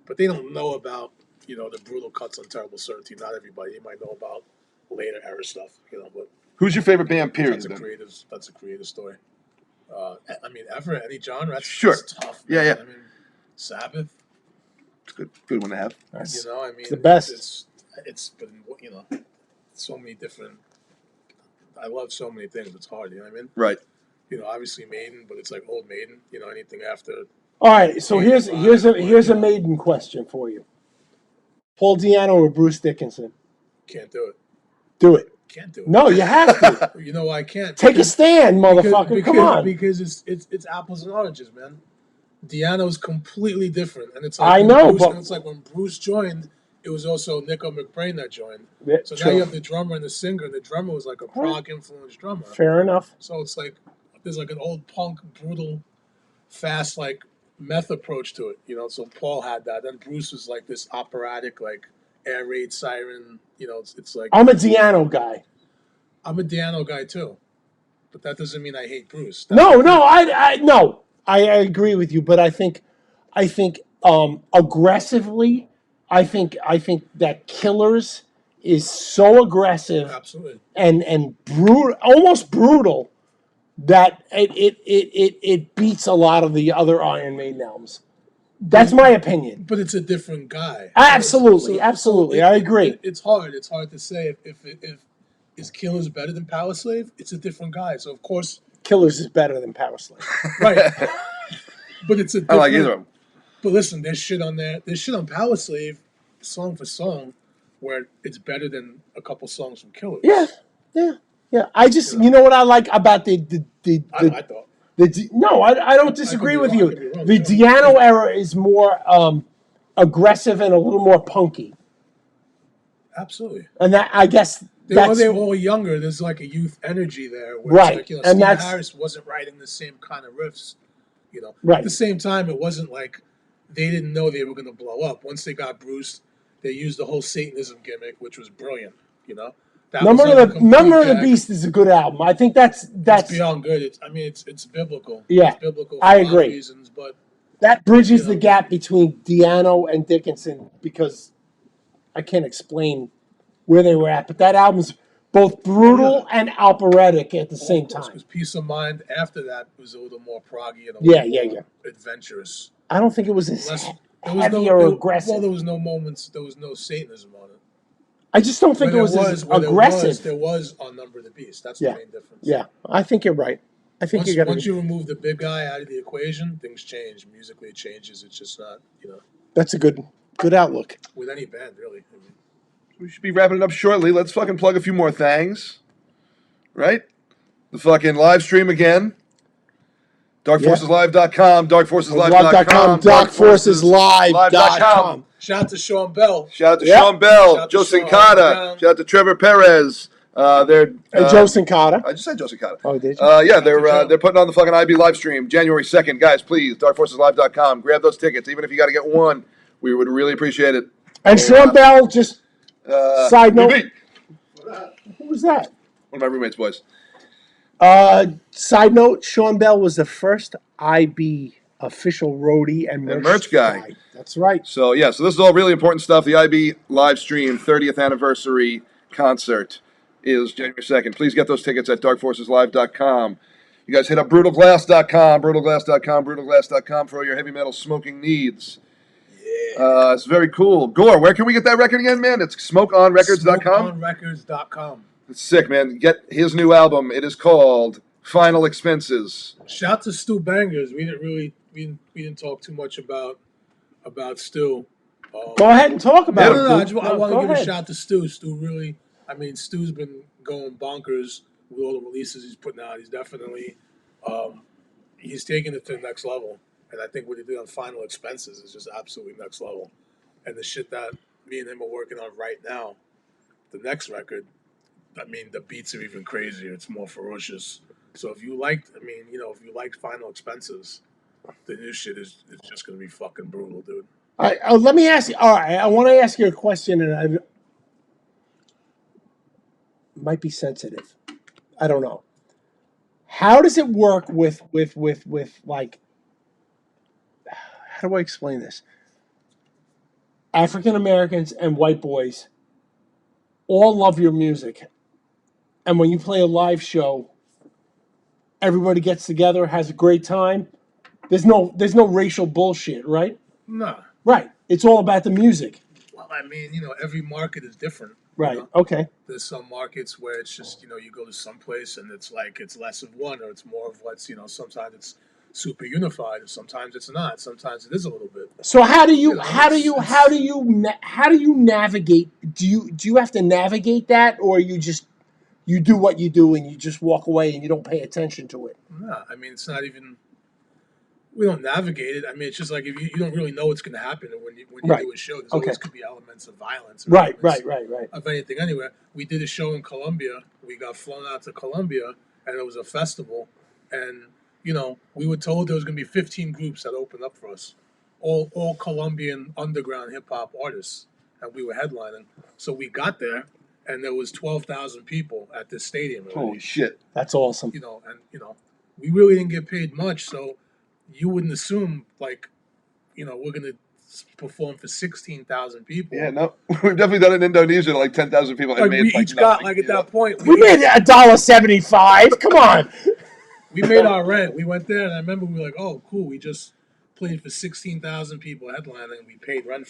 but they don't know about, the brutal cuts on Terrible Certainty. Not everybody. They might know about later era stuff, but Who's your favorite band, period? that's a creative story. I mean, ever, any genre, that's tough. Man. Yeah. I mean, Sabbath. It's good one to have. Nice. I mean, it's the best. It's been, so many different. I love so many things. It's hard. You know what I mean? Right. Obviously Maiden, but it's like old Maiden. Anything after. All right. So here's a Maiden question for you. Paul Di'Anno or Bruce Dickinson? Can't do it. Do it. Can't do it. No, you have to. You know why I can't? Take a stand, motherfucker. Come on. Because it's apples and oranges, man. Di'Anno's completely different, and it's like I know, Bruce, but and it's like when Bruce joined, it was also Nico McBrain that joined. Yeah, So true. now you have the drummer and the singer, and the drummer was like a prog influenced drummer. Fair enough. So it's like there's like an old punk, brutal, fast like meth approach to it. So Paul had that. Then Bruce was like this operatic, like air raid siren. It's like I'm a Di'Anno guy. I'm a Di'Anno guy too, but that doesn't mean I hate Bruce. I agree with you, but I think aggressively, I think that Killers is so aggressive Absolutely. and brutal, almost brutal, that it beats a lot of the other Iron Maiden albums. That's my opinion. But it's a different guy. Absolutely, absolutely. I agree. It's hard. It's hard to say if is Killers better than Power Slave? It's a different guy. So of course, Killers is better than Power Slave. right. But it's a I different. don't like either of them. But listen, there's shit on there. There's shit on Power Slave, song for song, where it's better than a couple songs from Killers. Yeah. I just, you know what I like about I thought. no, I don't disagree with you. I could be wrong, The sure. Diano era is more aggressive and a little more punky, Absolutely. and that I guess They that's were all younger. There's like a youth energy there. Where Right. It's like, And Steve that's- Harris wasn't writing the same kind of riffs. Right. At the same time, it wasn't like they didn't know they were going to blow up. Once they got Bruce, they used the whole Satanism gimmick, which was brilliant. That Number was of like a the complete Number of the gag. Beast is a good album. I think that's It's beyond good. It's biblical. Yeah, It's biblical for I a lot of agree. reasons, but that bridges You the know. gap between Diano and Dickinson, because I can't explain where they were at, but that album's both brutal and operatic at the same time. Because Peace of Mind after that was a little more proggy and a Yeah, little yeah, more yeah. adventurous. I don't think it was as Less, heavy or aggressive. Well, there was no moments. There was no Satanism on it. I just don't think Where it was as aggressive. There was on Number of the Beast. That's Yeah. the main difference. Yeah, I think you're right. I think you got Once you remove the big guy out of the equation, things change. Musically, it changes. It's just not, That's a good outlook. with any band, really. We should be wrapping it up shortly. Let's fucking plug a few more things. Right? The fucking live stream again. DarkForcesLive.com, DarkForcesLive.com, DarkForcesLive.com. Shout out to Sean Bell. Shout out to Yep. Sean Bell, Shout out Joe to Sean. Sincata, shout out to Trevor Perez. They're Joe Sincata. I just said Joe Sincata. Oh, did you? Yeah, to Joe. they're putting on the fucking IB live stream January 2nd. Guys, please, DarkForcesLive.com. Grab those tickets, even if you got to get one. We would really appreciate it. And Sean Bell, just side note. BB, Who was that? one of my roommates' boys. Side note, Sean Bell was the first IB official roadie and merch guy. That's right. So this is all really important stuff. The IB live stream 30th anniversary concert is January 2nd. Please get those tickets at darkforceslive.com. You guys hit up brutalglass.com for all your heavy metal smoking needs. Yeah. It's very cool. Gore, where can we get that record again, man? It's smokeonrecords.com. Smokeonrecords.com. It's sick, man. Get his new album. It is called Final Expenses. Shout to Stu Bangers. We didn't talk too much about Stu. Go ahead and talk about it. I dude. want Go to give a ahead. shout to Stu. Stu really, Stu's been going bonkers with all the releases he's putting out. He's definitely, he's taking it to the next level. And I think what he did on Final Expenses is just absolutely next level. And the shit that me and him are working on right now, the next record, the beats are even crazier. It's more ferocious. So if you liked, if you liked Final Expenses, the new shit is just going to be fucking brutal, dude. All right, let me ask you. All right, I want to ask you a question, and I might be sensitive. I don't know. How does it work with like? How do I explain this? African Americans and white boys all love your music, and when you play a live show, everybody gets together, has a great time. There's no racial bullshit, right? Nah. Right. It's all about the music. Well, every market is different. Right. Okay. There's some markets where it's just, you go to some place and it's like it's less of one, or it's more of what's, sometimes it's super unified, and sometimes it's not. Sometimes it is a little bit. So how do you navigate? Do you have to navigate that, or you do what you do and you just walk away and you don't pay attention to it? Nah, it's not even. We don't navigate it. It's just like if you don't really know what's going to happen when you Right. do a show. There's Okay. always could be elements of violence. Or Right. elements of anything anywhere. We did a show in Colombia. We got flown out to Colombia, and it was a festival. And, we were told there was going to be 15 groups that opened up for us. All Colombian underground hip-hop artists. And we were headlining. So we got there, and there was 12,000 people at this stadium already. Holy shit. That's awesome. We really didn't get paid much, so you wouldn't assume, like, we're going to perform for 16,000 people. Yeah, no, we've definitely done it in Indonesia to like 10,000 people. And Like made, we like, each got nothing, like at you know? that point We made $1.75. Come on. we made our rent. We went there, and I remember we were like, "Oh, cool! We just played for 16,000 people headlining, and we paid our rent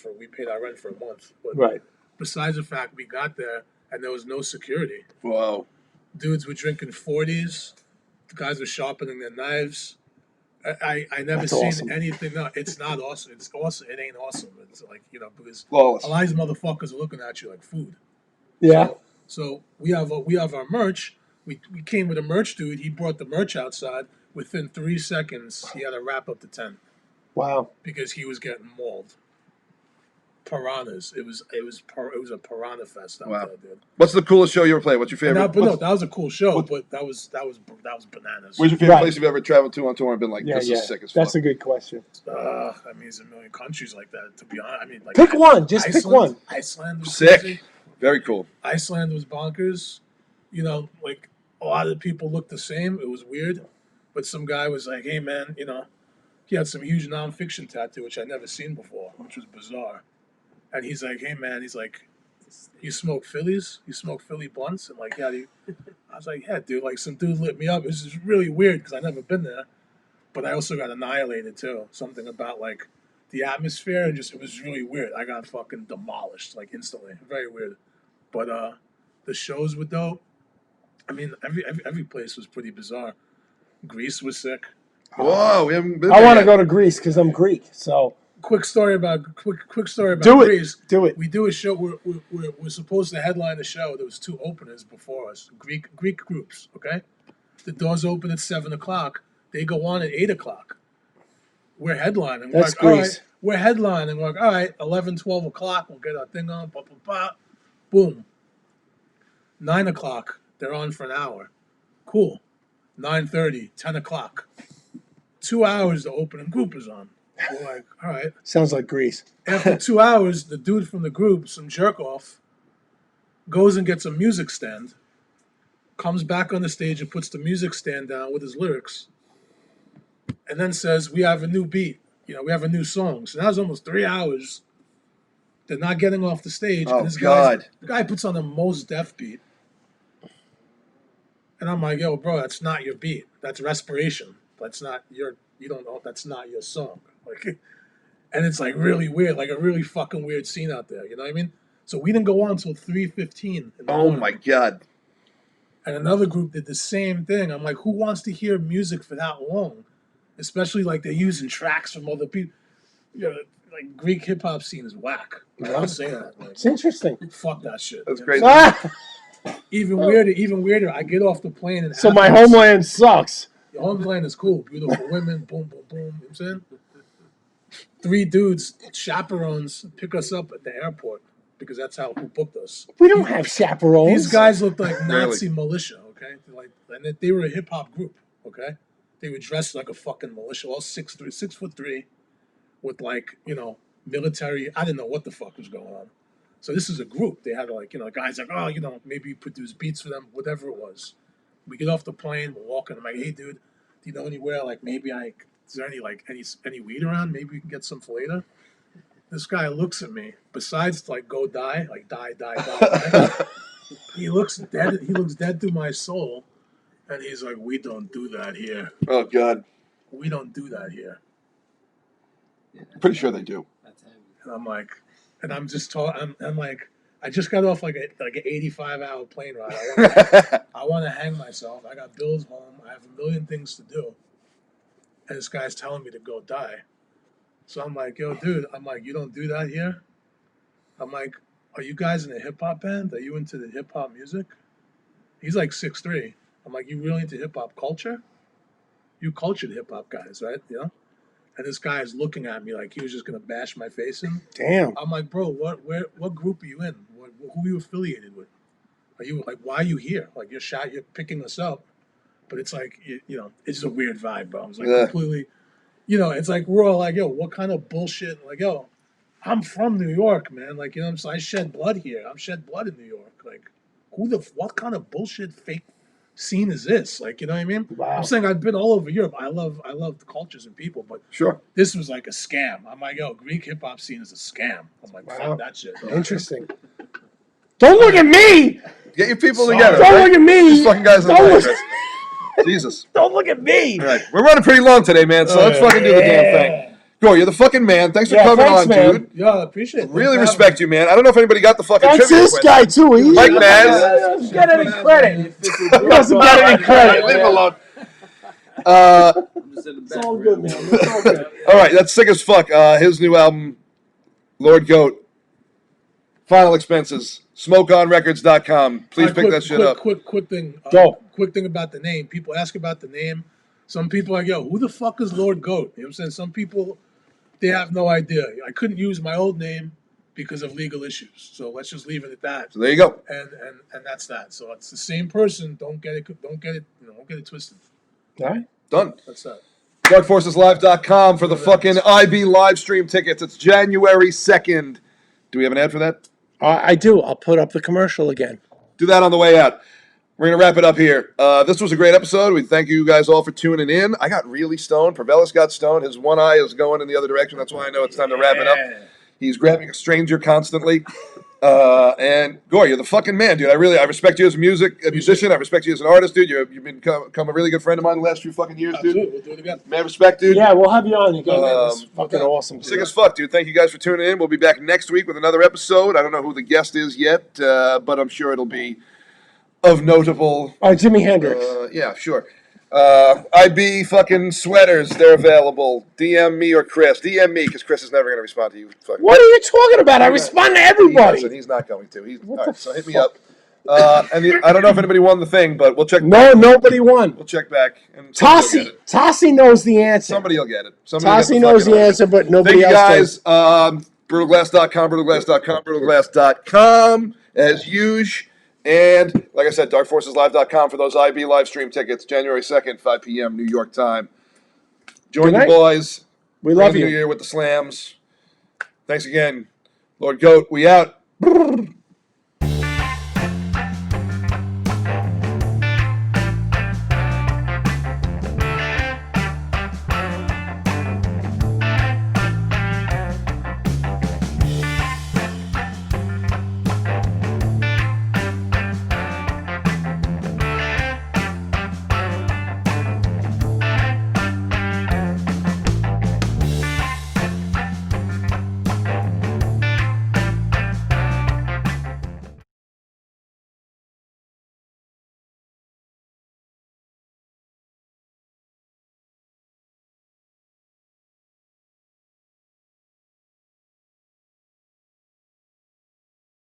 for a month." But Right. besides the fact we got there and there was no security, Whoa. dudes were drinking 40s. The guys were sharpening their knives. I never That's seen awesome. anything. No, it's not awesome. It's awesome. It ain't awesome. It's like, because Flawless. a lot of these motherfuckers are looking at you like food. Yeah. So we have our merch. We came with a merch dude. He brought the merch outside. Within 3 seconds, he had a wrap up the tent Wow. because he was getting mauled. Piranhas. It was a piranha fest out Wow. there, dude. What's the coolest show you ever played? What's your favorite? That was a cool show, but that was bananas. Where's your favorite Right. place you've ever traveled to on tour and been like, Yeah, this yeah. is sick as fuck? That's a good question. I mean, there's a million countries like that. To be honest, I mean, like Pick one. Just pick one. Iceland was Sick. crazy. Very cool. Iceland was bonkers. Like a lot of the people looked the same. It was weird, but some guy was like, "Hey, man, he had some huge nonfiction tattoo which I'd never seen before, which was bizarre." And he's like, "Hey, man," he's like, "You smoke Phillies? You smoke Philly blunts?" And like, yeah, I was like, "Yeah, dude." Like, some dude lit me up. It was just really weird because I'd never been there, but I also got annihilated too. Something about like the atmosphere and just it was really weird. I got fucking demolished like instantly. Very weird. But the shows were dope. I mean, every place was pretty bizarre. Greece was sick. Whoa, we haven't been I there want to yet. go to Greece because I'm Greek. So Quick story about do it. Greece. Do it. We do a show. We're supposed to headline the show. There was 2 openers before us. Greek groups. Okay, the doors open at 7:00. They go on at 8:00. We're headlining. That's We're like, all Greece. right. We're headlining. We're like, all right, 11, 12 o'clock. We'll get our thing on. Pop, pop, pop. Boom. 9:00. They're on for an hour. Cool. 9:30, 10 o'clock. 2 hours the opening group is on. We're like, all right. Sounds like Greece. After 2 hours, the dude from the group, some jerk off, goes and gets a music stand, comes back on the stage and puts the music stand down with his lyrics, and then says, "We have a new beat. We have a new song." So now it's almost 3 hours. They're not getting off the stage. Oh, and the God. guy puts on the most deaf beat. And I'm like, "Yo, bro, that's not your beat. That's respiration. That's not your, you don't know, that's not your song." Like, and it's like really weird, like a really fucking weird scene out there. You know what I mean? So we didn't go on until 3:15. Oh, my God. And another group did the same thing. I'm like, who wants to hear music for that long? Especially like they're using tracks from other people. Like Greek hip hop scene is whack. I don't say that. Like, It's interesting. fuck that shit. That's You know? crazy. Ah, Even weirder. I get off the plane and so my Athens. homeland sucks. Your homeland is cool. Beautiful women. Boom, boom, boom. You know what I'm saying? 3 dudes, chaperones, pick us up at the airport because that's who booked us. We don't have chaperones. These guys looked like Really? Nazi militia, okay? And they were a hip hop group, okay? They were dressed like a fucking militia, all 6'3", with like, military. I didn't know what the fuck was going on. So this is a group. They had like, guys like, oh, maybe you produce beats for them, whatever it was. We get off the plane, we're walking. I'm like, hey, dude, do you know anywhere? Like, maybe is there any weed around? Maybe we can get some for later. This guy looks at me. Besides, like, go die, like die. He looks dead. He looks dead through my soul, and he's like, "We don't do that here. Oh, God. We don't do that here." Pretty sure they do. That's heavy. And I'm like, and I'm just talking. I'm like, I just got off like an 85-hour plane ride. I want to hang myself. I got bills home. I have a million things to do, and this guy's telling me to go die. So I'm like, "Yo, dude," I'm like, "You don't do that here?" I'm like, "Are you guys in a hip hop band? Are you into the hip hop music?" He's like 6'3". I'm like, "You really into hip hop culture? You cultured hip hop guys, right? And this guy is looking at me like he was just gonna bash my face in. Damn. I'm like, "Bro, what group are you in? Who are you affiliated with? Are you like, why are you here? Like, you're picking us up, but it's like, it's just a weird vibe, bro." I was like, Yeah. completely, it's like we're all like, "Yo, what kind of bullshit?" Like, "Yo, I'm from New York, man. Like, I'm saying, I shed blood here. I'm shed blood in New York. Like, what kind of bullshit fake scene is this? Like, you know what I mean? Wow. I'm saying I've been all over Europe. I love the cultures and people, but Sure. this was like a scam. I'm like, yo, Greek hip hop scene is a scam. I'm like, Wow. fuck that shit. Interesting. Don't look at me. Get your people Sorry. together. Don't right? look at me. These fucking guys in the Don't way, look- Chris. Jesus. Don't look at me. All right. We're running pretty long today, man, so let's fucking do the damn thing. Gore, you're the fucking man. Thanks for Yeah, coming thanks, on, man. dude. Yeah, I appreciate it. Really Thanks for respect you, man. I don't know if anybody got the fucking That's trivia this question. guy too. He Mike Naz. doesn't get any credit. He doesn't get any credit. Leave him alone. I'm just in the It's all good, background. man. It's all good. All right, that's sick as fuck. His new album, Lord Goat. Final expenses. SmokeOnRecords.com. Please pick that shit up. Quick thing. Go. Quick thing about the name. People ask about the name. Some people are like, yo, who the fuck is Lord Goat? You know what I'm saying? Some people, they have no idea. I couldn't use my old name because of legal issues. So let's just leave it at that. So there you go. And that's that. So it's the same person. Don't get it twisted. All right. Done. That's that. DarkForcesLive.com for the fucking IB live stream tickets. It's January 2nd. Do we have an ad for that? I do. I'll put up the commercial again. Do that on the way out. We're going to wrap it up here. This was a great episode. We thank you guys all for tuning in. I got really stoned. Pervelis got stoned. His one eye is going in the other direction. That's why I know it's time to wrap it up. He's grabbing a stranger constantly. And Gore, you're the fucking man, dude. I respect you as a musician. I respect you as an artist, dude. You've become a really good friend of mine the last few fucking years, dude. Absolutely. We'll do it again. Man, respect, dude. Yeah, we'll have you on again. Man. It's fucking awesome. Sick as fuck, dude. Thank you guys for tuning in. We'll be back next week with another episode. I don't know who the guest is yet, but I'm sure it'll be of notable. Jimi Hendrix. Yeah, sure. IB fucking sweaters, they're available. DM me or Chris. DM me, because Chris is never going to respond to you. Fucking. What are you talking about? I respond to He everybody. doesn't. He's not going to. All the right, so hit me up. I don't know if anybody won the thing, but we'll check. No, nobody won. We'll check back. And somebody will get it. Tassi knows the answer. Somebody will get it. Somebody will get Tassi knows fucking the answer, but Thank nobody you else guys. does. BrutalGlass.com, BrutalGlass.com, BrutalGlass.com, as usual. And, like I said, DarkForcesLive.com for those IB live stream tickets, January 2nd, 5 p.m., New York time. Join Good the night. boys. We love New you. Year with the slams. Thanks again. Lord Goat, we out.